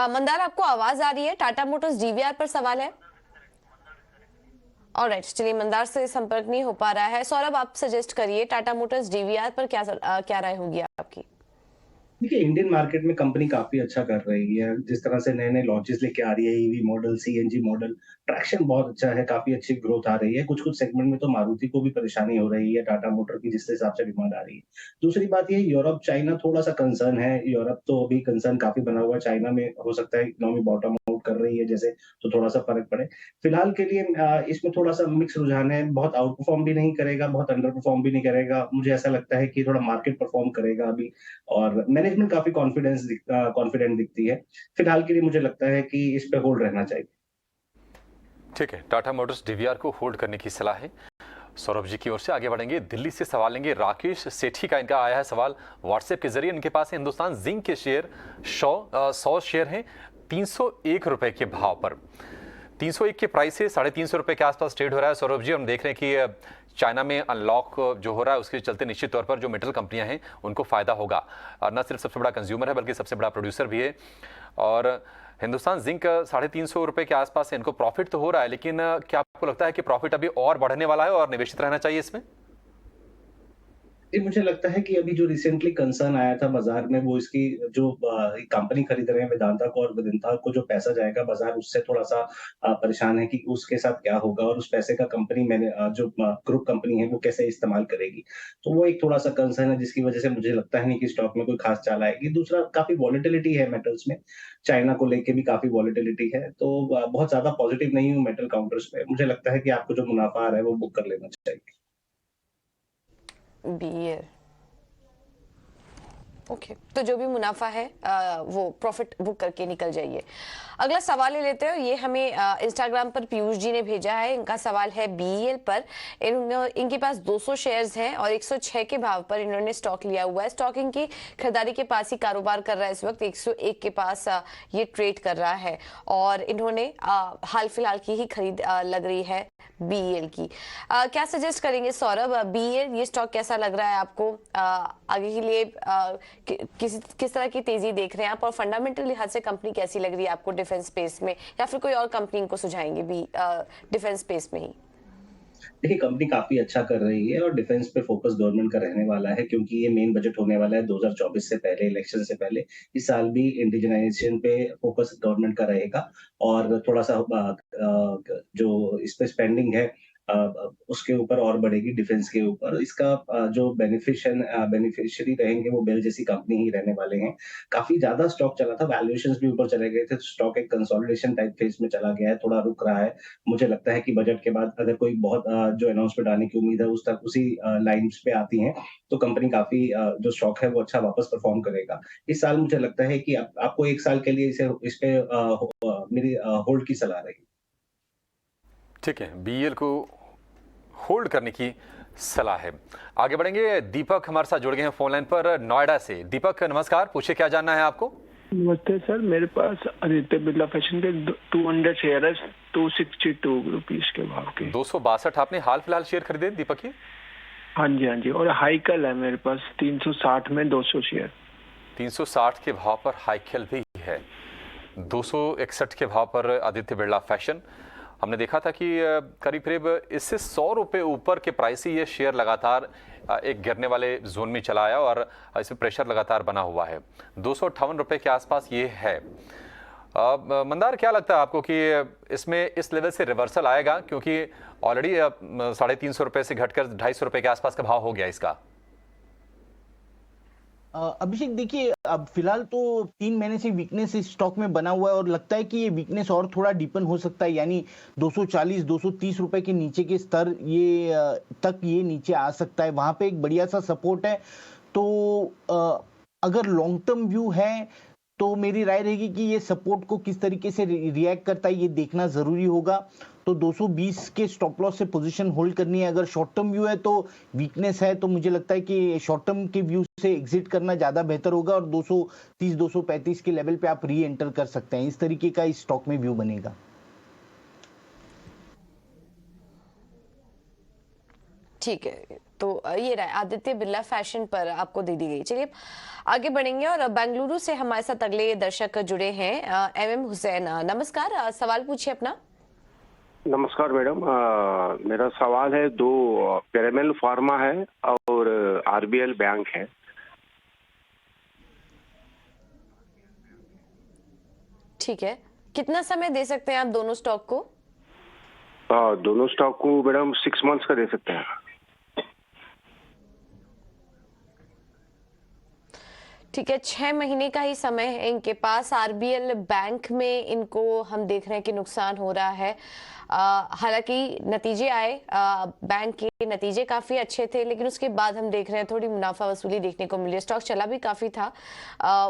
मंदार, आपको आवाज आ रही है? टाटा मोटर्स DVR पर सवाल है। ऑलराइट, चलिए मंदार से संपर्क नहीं हो पा रहा है। सौरभ, आप सजेस्ट करिए टाटा मोटर्स DVR पर क्या राय होगी आपकी? देखिए, इंडियन मार्केट में कंपनी काफी अच्छा कर रही है। जिस तरह से नए-नए लॉन्चेस लेके आ रही है, EV model, CNG model, traction बहुत अच्छा है, काफी अच्छी ग्रोथ आ रही है। कुछ-कुछ सेगमेंट में तो मारुति को भी परेशानी हो रही है, टाटा मोटर की जिस हिसाब से डिमांड आ रही है। दूसरी बात ये, यूरोप, चाइना थोड़ा-सा कंसर्न है। यूरोप तो अभी कंसर्न काफी बना हुआ है, चाइना में हो सकता है इकोनॉमी बॉटम आउट कर रही है जैसे, तो थोड़ा-सा फर्क पड़े। फिलहाल के लिए इसमें थोड़ा-सा मिक्स रुझान है, बहुत आउट परफॉर्म भी नहीं करेगा, बहुत अंडर परफॉर्म भी नहीं करेगा। मुझे ऐसा लगता है कि थोड़ा मार्केट परफॉर्म करेगा अभी और मैनेजमेंट काफी कॉन्फिडेंट दिखती है। फिलहाल के लिए मुझे लगता है कि इस पे होल्ड रहना चाहिए। ठीक है, टाटा मोटर्स DVR को होल्ड करने की सलाह है सौरभ जी की ओर से। आगे बढ़ेंगे, दिल्ली से सवाल लेंगे राकेश सेठी का। इनका आया है सवाल व्हाट्सएप के जरिए। इनके पास है हिंदुस्तान जिंक के शेयर 100 शेयर हैं 301 रुपए के भाव पर। 301 के प्राइस से 350 रुपए के आसपास ट्रेड हो रहा है सौरभ जी। हम देख रहे हैं कि चाइना में अनलॉक जो हो रहा है उसके चलते निश्चित तौर पर जो मेटल कंपनियां हैं उनको फायदा होगा। और न सिर्फ सबसे बड़ा कंज्यूमर है बल्कि सबसे बड़ा प्रोड्यूसर भी है। और हिंदुस्तान जिंक 350 रुपए के आसपास इनको प्रॉफिट तो हो रहा है, लेकिन क्या आपको लगता है कि प्रॉफिट अभी और बढ़ने वाला है और निवेशित रहना चाहिए इसमें? जी, मुझे लगता है कि अभी जो रिसेंटली कंसर्न आया था बाजार में, वो इसकी जो कंपनी खरीद रहे हैं वेदांता को, और वेदांता को जो पैसा जाएगा बाजार उससे थोड़ा-सा परेशान है कि उसके साथ क्या होगा और उस पैसे का कंपनी जो ग्रुप कंपनी है वो कैसे इस्तेमाल करेगी। तो वो एक थोड़ा-सा कंसर्न है जिसकी वजह से मुझे लगता है नहीं कि स्टॉक में कोई खास चाल आएगी। दूसरा, काफ़ी वॉलेटिलिटी है मेटल्स में, चाइना को लेके भी काफ़ी वॉलेटिलिटी है, तो बहुत ज़्यादा पॉजिटिव नहीं हूँ मेटल काउंटर्स पे। मुझे लगता है कि आपको जो मुनाफा आ रहा है वो बुक कर लेना चाहिए। बीयर ओके तो जो भी मुनाफा है वो प्रॉफिट बुक करके निकल जाइए। अगला सवाल ले लेते हैं। ये हमें इंस्टाग्राम पर पीयूष जी ने भेजा है। इनका सवाल है बीईएल पर। इनके पास 200 शेयर्स हैं और 106 के भाव पर इन्होंने स्टॉक लिया हुआ है। स्टॉक इनकी खरीदारी के पास ही कारोबार कर रहा है। इस वक्त 101 के पास ये ट्रेड कर रहा है और इन्होंने हाल फिलहाल की ही खरीद लग रही है बीईएल की। क्या सजेस्ट करेंगे सौरभ, बीईएल ये स्टॉक कैसा लग रहा है आपको? आगे के लिए किस तरह की तेजी देख रहे हैं आप और फंडामेंटल लिहाज से कंपनी कैसी लग रही है आपको डिफेंस स्पेस में, या फिर कोई और कंपनी को सुझाएंगे भी डिफेंस स्पेस में ही? देखिए, कंपनी काफ़ी अच्छा कर रही है और डिफेंस पे फोकस गवर्नमेंट का रहने वाला है, क्योंकि ये मेन बजट होने वाला है 2024 से पहले, इलेक्शन से पहले। इस साल भी इंडिजिनाइजेशन पे फोकस गवर्नमेंट का रहेगा और थोड़ा-सा जो इस पे स्पेंडिंग है उसके ऊपर और बढ़ेगी, डिफेंस के ऊपर। इसका जो बेनिफिशियरी रहेंगे वो बेल जैसी कंपनी ही रहने वाले हैं। काफ़ी ज़्यादा स्टॉक चला था, वैल्यूएशंस भी ऊपर चले गए थे, स्टॉक एक कंसोलिडेशन टाइप फेज़ में चला गया है, थोड़ा रुक रहा है। मुझे लगता है कि बजट के बाद अगर कोई बहुत जो अनाउंसमेंट आने की उम्मीद है उसी लाइन्स पे आती हैं, तो कंपनी काफ़ी जो स्टॉक है वो अच्छा वापस परफॉर्म करेगा। इस साल मुझे लगता है कि आपको 1 साल के लिए इस पे मेरी होल्ड की सलाह रहेगी। ठीक है, बीईएल को होल्ड करने की सलाह है। आगे बढ़ेंगे। दीपक हमारे साथ जुड़ गए हैं फोन लाइन पर नोएडा से। दीपक नमस्कार, पूछिए क्या जानना है आपको? नमस्ते सर, मेरे पास आदित्य बिरला फैशन के 200 शेयर है, 262 रुपीज के भाव के। 262 आपने हाल फिलहाल शेयर खरीदे दीपक जी? हाँ जी, हाँ जी। और हाइकल है मेरे पास 360 में 200 शेयर। 360 के भाव पर हाइकल भी है, 261 के भाव पर आदित्य बिरला फैशन। हमने देखा था कि करीब करीब इससे 100 रुपये ऊपर के प्राइस ही ये शेयर लगातार एक गिरने वाले जोन में चला आया और इसमें प्रेशर लगातार बना हुआ है। 258 रुपये के आसपास ये है। मंदार, क्या लगता है आपको कि इसमें इस लेवल से रिवर्सल आएगा, क्योंकि ऑलरेडी 350 रुपये से घटकर 250 रुपये के आसपास का भाव हो गया इसका? अभिषेक, देखिए, अब फिलहाल तो 3 महीने से वीकनेस इस स्टॉक में बना हुआ है और लगता है कि ये वीकनेस और थोड़ा डीपन हो सकता है, यानी 240 230 रुपए के नीचे के स्तर ये नीचे आ सकता है। वहां पे एक बढ़िया सा सपोर्ट है। तो अगर लॉन्ग टर्म व्यू है तो मेरी राय रहेगी कि ये सपोर्ट को किस तरीके से रिएक्ट करता है ये देखना जरूरी होगा। तो 220 के स्टॉप लॉस से पोजीशन होल्ड करनी है। अगर शॉर्ट टर्म व्यू है तो वीकनेस है, तो मुझे लगता है कि शॉर्ट टर्म के व्यू से एग्जिट करना ज्यादा बेहतर होगा और 230 235 के लेवल पे आप री एंटर कर सकते हैं। इस तरीके का इस स्टॉक में व्यू बनेगा। ठीक है, तो ये राय आदित्य बिरला फैशन पर आपको दे दी गई। चलिए आगे बढ़ेंगे और बेंगलुरु से हमारे साथ अगले दर्शक जुड़े हैं, एमएम हुसैन। नमस्कार, सवाल पूछिए अपना। नमस्कार मैडम, मेरा सवाल है, 2 पिरामिल फार्मा है और आरबीएल बैंक है। ठीक है, कितना समय दे सकते हैं आप दोनों स्टॉक को? दोनों स्टॉक को मैडम 6 मंथ्स का दे सकते हैं। ठीक है, 6 महीने का ही समय है इनके पास। आरबीएल बैंक में इनको हम देख रहे हैं कि नुकसान हो रहा है। हालांकि नतीजे आए, बैंक के नतीजे काफी अच्छे थे, लेकिन उसके बाद हम देख रहे हैं थोड़ी मुनाफा वसूली देखने को मिली। स्टॉक चला भी काफी था,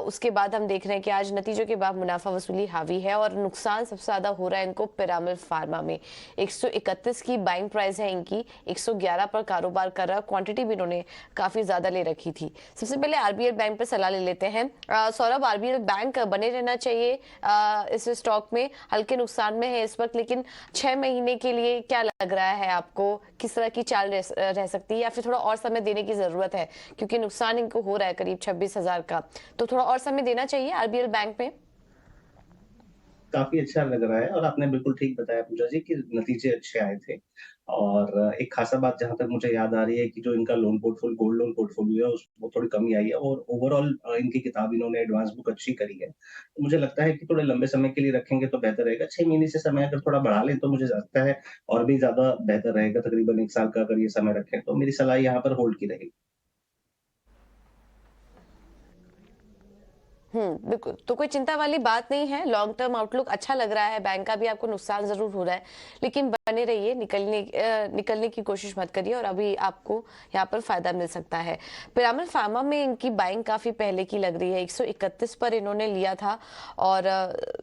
उसके बाद हम देख रहे हैं कि आज नतीजों के बाद मुनाफा वसूली हावी है और नुकसान सबसे ज्यादा हो रहा है इनको पिरामिल फार्मा में। 131 की बाइंग प्राइस है इनकी, 111 पर कारोबार कर रहा है। क्वांटिटी भी इन्होंने काफी ज्यादा ले रखी थी। सबसे पहले आरबीएल बैंक पर सलाह ले लेते हैं। सौरभ, आरबीएल बैंक बने रहना चाहिए इस स्टॉक में, हल्के नुकसान में है इस वक्त, लेकिन 6 महीने के लिए क्या लग रहा है आपको, किस तरह की चाल रह सकती है, या फिर थोड़ा और समय देने की जरूरत है, क्योंकि नुकसान इनको हो रहा है करीब 26,000 का, तो थोड़ा और समय देना चाहिए आरबीएल बैंक में? काफी अच्छा लग रहा है और आपने बिल्कुल ठीक बताया पूजा जी कि नतीजे अच्छे आए थे। और एक खासा बात जहाँ तक मुझे याद आ रही है कि जो इनका loan portfolio, gold loan portfolio है, उसमें थोड़ी कमी आई है और ओवरऑल इनकी किताब इन्होंने एडवांस बुक अच्छी करी है। तो मुझे लगता है कि थोड़े लंबे समय के लिए रखेंगे तो बेहतर रहेगा। 6 महीने से समय अगर थोड़ा बढ़ा लें तो मुझे लगता है और भी ज़्यादा बेहतर रहेगा। तकरीबन 1 साल का अगर ये समय रखें तो मेरी सलाह यहाँ पर होल्ड की रहेगी। बिल्कुल, तो कोई चिंता वाली बात नहीं है, लॉन्ग टर्म आउटलुक अच्छा लग रहा है, बैंक का भी आपको नुकसान जरूर हो रहा है, लेकिन बने रहिए, निकलने की कोशिश मत करिए और अभी आपको यहाँ पर फायदा मिल सकता है। पिरामल फार्मा में इनकी बाइंग काफी पहले की लग रही है, 131 पर इन्होंने लिया था और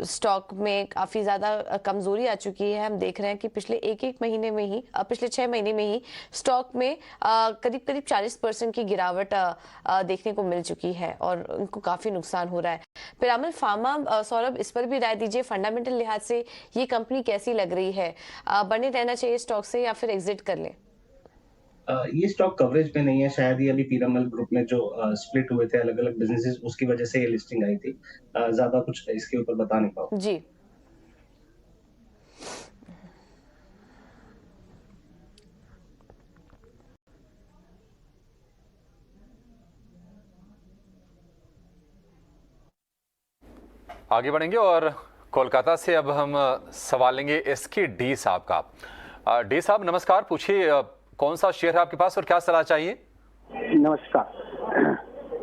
स्टॉक में काफी ज्यादा कमजोरी आ चुकी है। हम देख रहे हैं कि पिछले एक महीने में ही, पिछले 6 महीने में ही स्टॉक में करीब 40% की गिरावट देखने को मिल चुकी है और इनको काफी नुकसान हो रहा है। पिरामल फार्मा, सौरभ, इस पर भी राय दीजिए, फंडामेंटल लिहाज से ये कंपनी कैसी लग रही है, बने रहना चाहिए स्टॉक से या फिर एग्जिट कर लें? ये स्टॉक कवरेज में नहीं है, शायद ये अभी पीरामल ग्रुप में जो स्प्लिट हुए थे अलग अलग बिजनेसेस, उसकी वजह से ये लिस्टिंग आई थी। ज्यादा कुछ इसके ऊपर बता नहीं पाऊँ। जी, आगे बढ़ेंगे और कोलकाता से अब हम सवाल लेंगे एसके डी साहब का। डी साहब नमस्कार, पूछिए कौन सा शेयर है आपके पास और क्या सलाह चाहिए? नमस्कार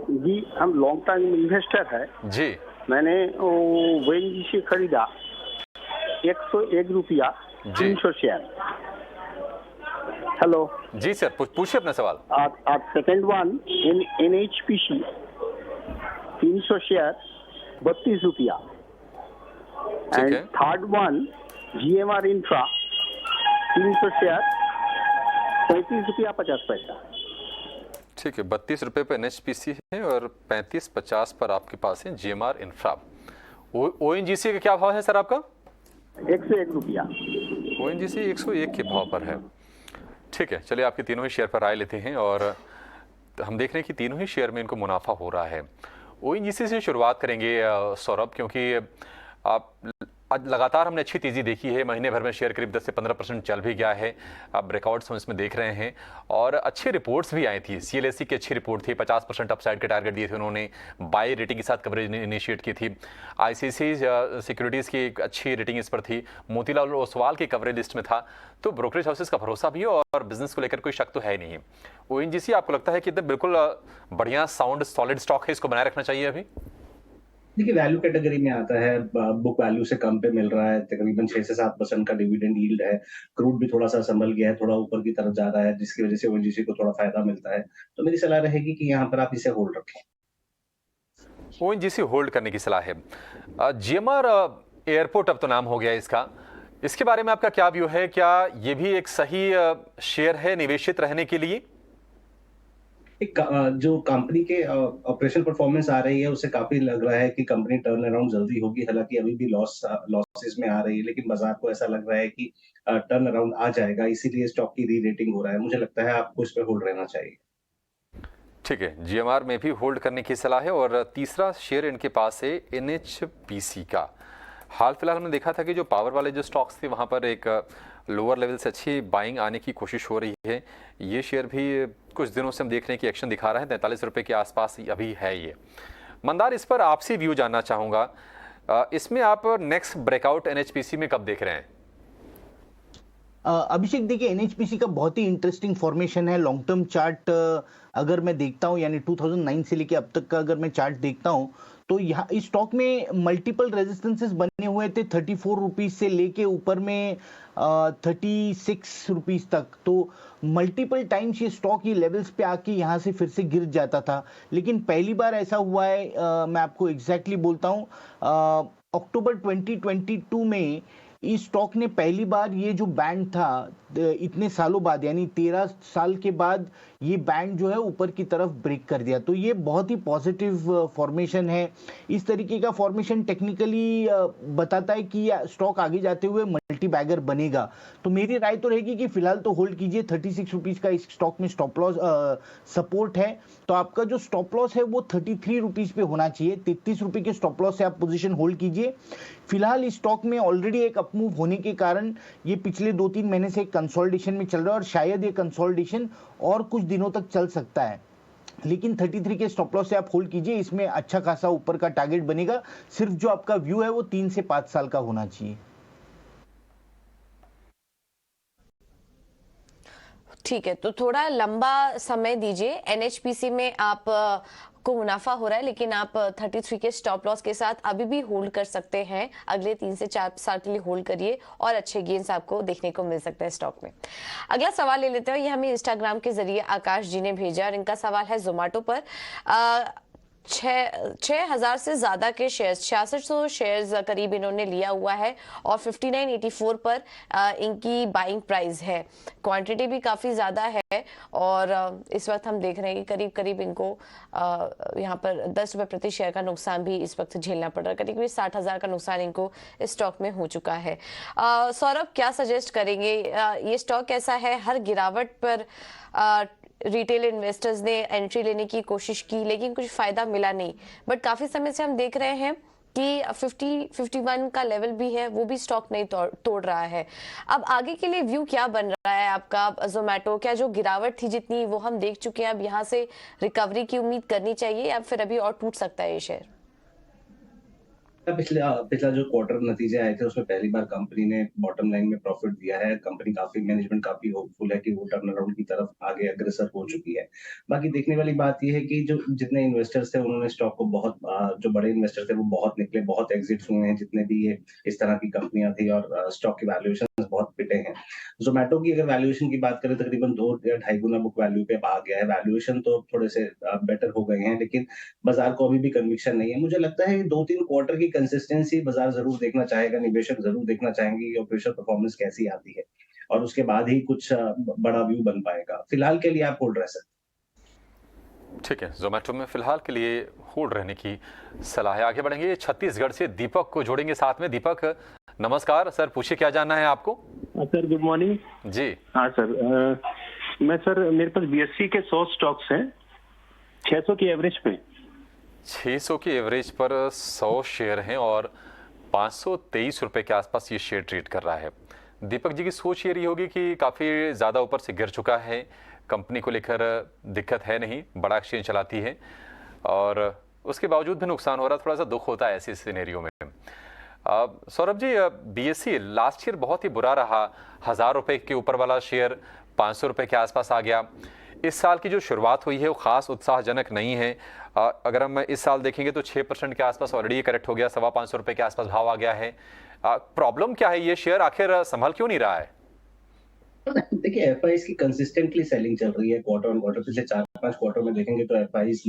जी, हम लॉन्ग टर्म इन्वेस्टर है जी। मैंने ओएनजीसी खरीदा 101 रुपया 300 शेयर। हेलो जी सर, पूछिए अपना सवाल। आप सेकंड वन एनएचपीसी 300 शेयर 32 रुपया, and third one GMR infra 300 share 35 रुपया 50 पैसा। ठीक है, 32 रुपये पर एनएचपीसी है और 35.50 पर आपके पास है जीएमआर इंफ्रा। ओएनजीसी का क्या भाव है सर आपका? 101 रुपया। ओएनजीसी 101 के भाव पर है। ठीक है, चलिए आपके तीनों ही शेयर पर राय लेते हैं और हम देख रहे हैं कि तीनों ही शेयर में इनको मुनाफा हो रहा है। ओएनजीसी से शुरुआत करेंगे सौरभ, क्योंकि आप लगातार हमने अच्छी तेज़ी देखी है, महीने भर में शेयर करीब 10 से 15% चल भी गया है। आप ब्रेकआउट्स हम इसमें देख रहे हैं और अच्छी रिपोर्ट्स भी आई थी। सीएलएससी की अच्छी रिपोर्ट थी, 50% अपसाइड के टारगेट दिए थे उन्होंने, बाय रेटिंग के साथ कवरेज इनिशिएट की थी। आईसीसी सिक्योरिटीज़ की एक अच्छी रेटिंग इस पर थी, मोतीलाल ओसवाल की कवरेज लिस्ट में था, तो ब्रोकरेज हाउसेस का भरोसा भी है और बिजनेस को लेकर कोई शक तो है नहीं। ओएनजीसी आपको लगता है कि बिल्कुल बढ़िया साउंड सॉलिड स्टॉक है, इसको बनाए रखना चाहिए अभी? देखिए, वैल्यू कैटेगरी में आता है, बुक वैल्यू से कम पे मिल रहा है, तकरीबन 6 से 7% का डिविडेंड यील्ड है, क्रूड भी थोड़ा सा संभल गया है, थोड़ा ऊपर की तरफ जा रहा है, जिसकी वजह से ओएनजीसी को थोड़ा फायदा मिलता है। तो मेरी सलाह रहेगी कि यहाँ पर आप इसे होल्ड रखें। ओएनजीसी होल्ड करने की सलाह है। जीएमआर एयरपोर्ट अब तो नाम हो गया इसका, इसके बारे में आपका क्या व्यू है? क्या ये भी एक सही शेयर है निवेशित रहने के लिए? एक जो कंपनी के ऑपरेशन परफॉर्मेंस आ रही है, उससे काफी लग रहा है कि कंपनी टर्न अराउंड जल्दी होगी। हालांकि अभी भी लॉसेस में आ रही है, लेकिन बाजार को ऐसा लग रहा है कि टर्न अराउंड आ जाएगा, इसीलिए स्टॉक की री रेटिंग हो रहा है। मुझे लगता है आपको इस पर होल्ड रहना चाहिए। ठीक है, जीएमआर में भी होल्ड करने की सलाह है। और तीसरा शेयर इनके पास है एनएचपीसी का। हाल फिलहाल हमने देखा था कि जो पावर वाले जो स्टॉक्स थे वहाँ पर एक लोअर लेवल से अच्छी बाइंग आने की कोशिश हो रही है। ये शेयर भी कुछ दिनों से हम देख रहे हैं कि एक्शन दिखा रहा है, 43 रुपये के आसपास अभी है ये। मंदार, इस पर आपसे व्यू जानना चाहूँगा, इसमें आप नेक्स्ट ब्रेकआउट एनएचपीसी में कब देख रहे हैं? अभिषेक, देखिए, एनएचपीसी का बहुत ही इंटरेस्टिंग फॉर्मेशन है। लॉन्ग टर्म चार्ट अगर मैं देखता हूं, यानी 2009 से लेके अब तक का अगर मैं चार्ट देखता हूं, तो यहाँ इस स्टॉक में मल्टीपल रेजिस्टेंसेस बने हुए थे, 34 रुपीज से लेके ऊपर में 36 रुपीज तक। तो मल्टीपल टाइम्स ये स्टॉक ये लेवल्स पे आके यहाँ से फिर से गिर जाता था, लेकिन पहली बार ऐसा हुआ है, मैं आपको एग्जैक्टली बोलता हूँ, अक्टूबर 2022 में इस स्टॉक ने पहली बार ये जो बैंड था इतने सालों बाद, यानी 13 साल के बाद ये बैंड जो है ऊपर की तरफ ब्रेक कर दिया। तो ये बहुत ही पॉजिटिव फॉर्मेशन है। इस तरीके का फॉर्मेशन टेक्निकली बताता है कि स्टॉक आगे जाते हुए मल्टी बैगर बनेगा। तो मेरी राय तो रहेगी कि फिलहाल तो होल्ड कीजिए। 36 रुपीज का इस स्टॉक में स्टॉप लॉस सपोर्ट है, तो आपका जो स्टॉप लॉस है वो 33 रुपीज पे होना चाहिए। 33 रुपए के स्टॉप लॉस से आप पोजीशन होल्ड कीजिए। फिलहाल इस स्टॉक में ऑलरेडी एक अपमूव होने के कारण ये पिछले 2-3 महीने से कंसोलिडेशन में चल रहा है और शायद ये कंसोलिडेशन और कुछ दिनों तक चल सकता है। लेकिन 33 के स्टॉप लॉस से आप होल्ड कीजिए, इसमें अच्छा खासा ऊपर का टारगेट बनेगा। सिर्फ जो आपका व्यू है वो 3 से 5 साल का होना चाहिए। ठीक है, तो थोड़ा लंबा समय दीजिए। एनएचपीसी में आप को मुनाफा हो रहा है, लेकिन आप 33 के स्टॉप लॉस के साथ अभी भी होल्ड कर सकते हैं। अगले 3 से 4 साल के लिए होल्ड करिए और अच्छे गेन्स आपको देखने को मिल सकते हैं स्टॉक में। अगला सवाल ले लेते हैं। ये हमें इंस्टाग्राम के जरिए आकाश जी ने भेजा और इनका सवाल है जोमेटो पर। 6,000 से ज्यादा के शेयर्स, 6600 शेयर्स करीब इन्होंने लिया हुआ है और 5984 पर इनकी बाइंग प्राइस है। क्वांटिटी भी काफी ज्यादा है और इस वक्त हम देख रहे हैं कि करीब करीब इनको यहाँ पर 10 रुपए प्रति शेयर का नुकसान भी इस वक्त झेलना पड़ रहा है। करीब 60,000 का नुकसान इनको इस स्टॉक में हो चुका है। सौरभ, क्या सजेस्ट करेंगे? ये स्टॉक कैसा है? हर गिरावट पर रिटेल इन्वेस्टर्स ने एंट्री लेने की कोशिश की, लेकिन कुछ फायदा मिला नहीं। बट काफी समय से हम देख रहे हैं कि 51 का लेवल भी है, वो भी स्टॉक नहीं तोड़ रहा है। अब आगे के लिए व्यू क्या बन रहा है आपका जोमेटो? क्या जो गिरावट थी जितनी वो हम देख चुके हैं, अब यहाँ से रिकवरी की उम्मीद करनी चाहिए या फिर अभी और टूट सकता है ये शेयर? पिछला जो क्वार्टर नतीजे आए थे उसमें पहली बार कंपनी ने बॉटम लाइन में प्रॉफिट दिया है। कंपनी मैनेजमेंट काफी होपफुल है कि वो टर्न अराउंड की तरफ आगे अग्रसर हो चुकी है। बाकी देखने वाली बात यह है कि जो जितने इन्वेस्टर्स थे उन्होंने स्टॉक को बहुत जो बड़े इन्वेस्टर थे वो बहुत निकले, बहुत एग्जिट्स हुए हैं जितने भी ये इस तरह की कंपनियां थी और स्टॉक की वैल्यूएशन बहुत पिटे हैं। जोमेटो की अगर वैल्यूएशन की बात करें तकरीबन 2 या 2.5 गुना बुक वैल्यू पे आ गया है। वैल्यूएशन तो थोड़े से बेटर हो गए हैं, लेकिन बाजार को अभी भी कन्विक्शन नहीं है। मुझे लगता है 2-3 क्वार्टर की कंसिस्टेंसी बाजार जरूर देखना चाहेगा, निवेशक जरूर देखना चाहेंगे कि ऑपरेशनल परफॉर्मेंस कैसी आती है और उसके बाद ही कुछ बड़ा व्यू बन पाएगा। फिलहाल के लिए आप होल्ड रह सकते। ठीक है, जोमेटो में फिलहाल के लिए होल्ड रहने की सलाह है। आगे बढ़ेंगे, छत्तीसगढ़ से दीपक को जोड़ेंगे साथ में। दीपक नमस्कार सर, पूछिए क्या जानना है आपको? सर गुड मॉर्निंग जी। हाँ सर, मैं सर मेरे पास बीएससी के 100 स्टॉक्स हैं 600 की एवरेज पे। 600 की एवरेज पर 100 शेयर हैं और 523 रुपए के आसपास ये शेयर ट्रेड कर रहा है। दीपक जी की सोच ये रही होगी कि काफ़ी ज़्यादा ऊपर से गिर चुका है, कंपनी को लेकर दिक्कत है नहीं, बड़ा एक्सचेंज चलाती है और उसके बावजूद भी नुकसान हो रहा, थोड़ा सा दुख होता है ऐसे सिनेरियो में। Saurabh ji, BSc last year बहुत ही बुरा रहा, 1000 रुपए के ऊपर वाला शेयर 500 रुपए के आसपास आ गया। इस साल की जो शुरुआत हुई है वो खास उत्साहजनक नहीं है। अगर हम इस साल देखेंगे तो 6% के आसपास ऑलरेडी करेक्ट हो गया, 525 रुपए के आसपास भाव आ गया है। प्रॉब्लम क्या है? ये शेयर आखिर संभल क्यों नहीं रहा है? देखिए एफआईज की कंसिस्टेंटली सेलिंग चल रही है क्वार्टर ऑन क्वार्टर। पिछले 4-5 क्वार्टर में देखेंगे तो एफआईज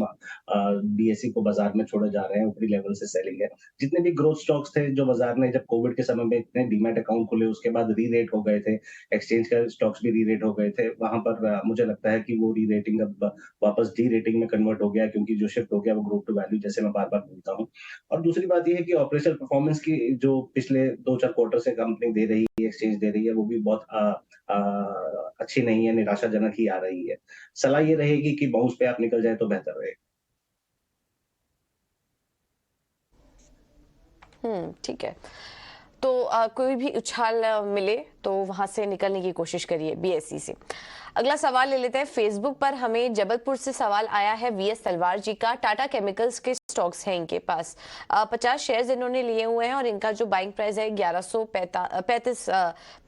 बीएससी को बाजार में छोड़े जा रहे हैं, ऊपरी लेवल से सेलिंग है। जितने भी ग्रोथ स्टॉक्स थे जो बाजार में जब कोविड के समय में इतने डीमैट अकाउंट खुले उसके बाद री रेट हो गए थे, एक्सचेंज का स्टॉक्स भी री रेट हो गए थे, वहां पर मुझे लगता है कि वो री रेटिंग अब वापस डी रेटिंग में कन्वर्ट हो गया, क्योंकि जो शिफ्ट हो गया वो ग्रोथ टू वैल्यू, जैसे मैं बार बार बोलता हूँ। और दूसरी बात यह है कि ऑपरेशनल परफॉर्मेंस की जो पिछले 2-4 क्वार्टर से कंपनी दे रही है, एक्सचेंज दे रही है, वो भी बहुत अच्छी नहीं है, निराशाजनक ही आ रही है। सलाह ये रहेगी कि बाउंस पे आप निकल जाए तो बेहतर रहेगा। ठीक है, तो कोई भी उछाल मिले तो वहां से निकलने की कोशिश करिए बीएससी से। अगला सवाल ले लेते हैं। फेसबुक पर हमें जबलपुर से सवाल आया है वीएस तलवार जी का। टाटा केमिकल्स के स्टॉक्स हैं इनके पास, 50 शेयर्स इन्होंने लिए हुए हैं और इनका जो बाइंग प्राइस है 1135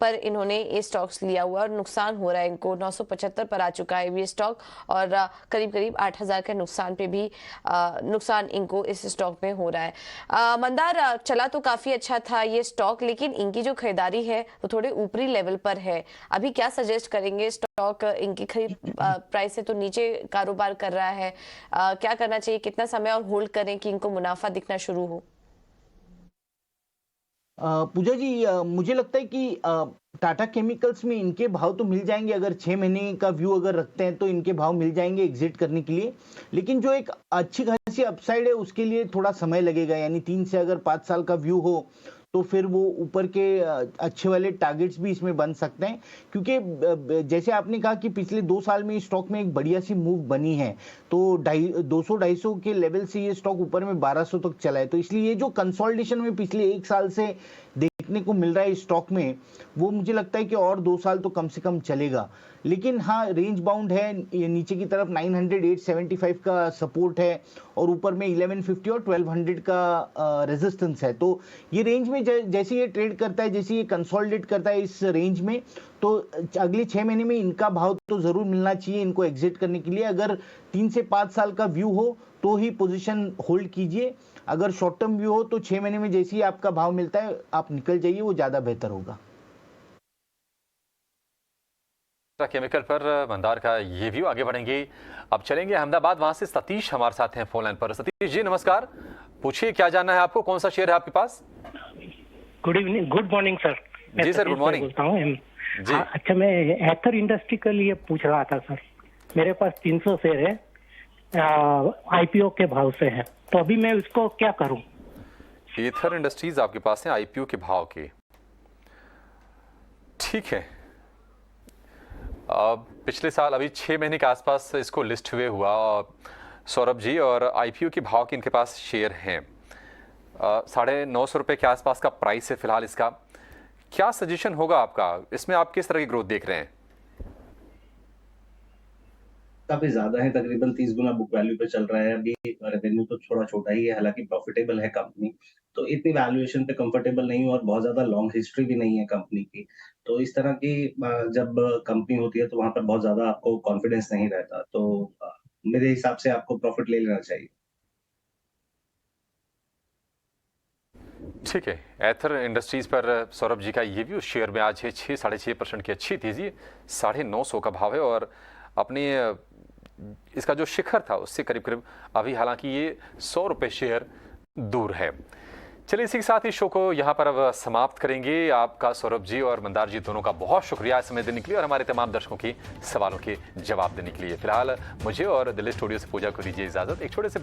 पर इन्होंने ये स्टॉक्स लिया हुआ और नुकसान हो रहा है इनको। 975 पर आ चुका है ये स्टॉक और करीब करीब 8000 के नुकसान पे भी नुकसान इनको इस स्टॉक में हो रहा है। मंदार चला तो काफी अच्छा था ये स्टॉक, लेकिन इनकी जो खरीदारी है वो थोड़े ऊपरी लेवल पर है। अभी क्या सजेस्ट करेंगे? स्टॉक इनकी खरीद प्राइस से तो नीचे कारोबार कर रहा है, क्या करना चाहिए? कितना समय और होल्ड करें कि इनको मुनाफा दिखना शुरू हो? पूजा जी, मुझे लगता है कि टाटा केमिकल्स में इनके भाव तो मिल जाएंगे, अगर 6 महीने का व्यू अगर रखते हैं तो इनके भाव मिल जाएंगे एग्जिट करने के लिए। लेकिन जो एक अच्छी खासी अपसाइड है उसके लिए थोड़ा समय लगेगा, यानी 3 से अगर 5 साल का व्यू हो तो फिर वो ऊपर के अच्छे वाले टारगेट्स भी इसमें बन सकते हैं। क्योंकि जैसे आपने कहा कि पिछले 2 साल में स्टॉक में एक बढ़िया सी मूव बनी है, तो 200-250 के लेवल से ये स्टॉक ऊपर में 1200 तक चला है। तो इसलिए ये जो कंसोलिडेशन में पिछले 1 साल से देखने को मिल रहा है स्टॉक में, वो मुझे लगता है कि और 2 साल तो कम से कम चलेगा। लेकिन हाँ, रेंज बाउंड है, ये नीचे की तरफ 900-875 का सपोर्ट है और ऊपर में 1150 और 1200 का रेजिस्टेंस है। तो ये रेंज में जैसे ये ट्रेड करता है, जैसे ये कंसोलिडेट करता है इस रेंज में, तो अगले 6 महीने में इनका भाव तो जरूर मिलना चाहिए इनको एग्जिट करने के लिए। अगर 3 से 5 साल का व्यू हो तो ही पोजीशन होल्ड कीजिए, अगर शॉर्ट टर्म व्यू हो तो 6 महीने में जैसे ही आपका भाव मिलता है आप निकल जाइए, वो ज्यादा बेहतर होगा। केमिकल पर मंदार का ये व्यू। आगे बढ़ेंगे, अब चलेंगे अहमदाबाद, वहां से सतीश हमारे साथ हैं फोन लाइन पर। सतीश जी नमस्कार, पूछिए क्या जानना है आपको, कौन सा शेयर है आपके पास? Good evening, good morning sir. जी सर, गुड मॉर्निंग। बोलता हूँ जी। अच्छा, मैं एथर इंडस्ट्री के लिए पूछ रहा था सर। मेरे पास 300 शेयर है, आईपीओ के भाव से है, तो अभी मैं उसको क्या करूं? एथर इंडस्ट्रीज आपके पास है आईपीओ के भाव के, ठीक है। पिछले साल अभी 6 महीने के आसपास इसको लिस्ट हुए हुआ सौरभ जी, और आईपीओ के भाव के इनके पास शेयर हैं। 950 रुपए के आसपास का प्राइस है फिलहाल इसका। क्या सजेशन होगा आपका, इसमें आप किस तरह की ग्रोथ देख रहे हैं? काफी ज्यादा है, तकरीबन 30 गुना बुक वैल्यू पे चल रहा है अभी। रेवेन्यू तो थोड़ा छोटा ही है, हालांकि प्रॉफिटेबल है कंपनी, तो इतनी वैल्यूएशन पे कंफर्टेबल नहीं हूँ और बहुत ज्यादा लॉन्ग हिस्ट्री भी नहीं है कंपनी की। तो इस तरह की जब कंपनी होती है तो वहां पर बहुत ज्यादा आपको कॉन्फिडेंस नहीं रहता, तो मेरे हिसाब से आपको प्रॉफिट ले लेना चाहिए। ठीक है, एथर इंडस्ट्रीज पर सौरभ जी का ये भी, उस शेयर में आज है 6-6.5% की अच्छी तेजी, 950 का भाव है और अपने इसका जो शिखर था उससे करीब करीब अभी हालांकि ये 100 रुपये शेयर दूर है। चलिए इसी के साथ इस शो को यहाँ पर अब समाप्त करेंगे। आपका सौरभ जी और मंदार जी दोनों का बहुत शुक्रिया समय देने के लिए और हमारे तमाम दर्शकों के सवालों के जवाब देने के लिए। फिलहाल मुझे और दिल्ली स्टूडियो से पूजा को दीजिए इजाजत। एक छोटे से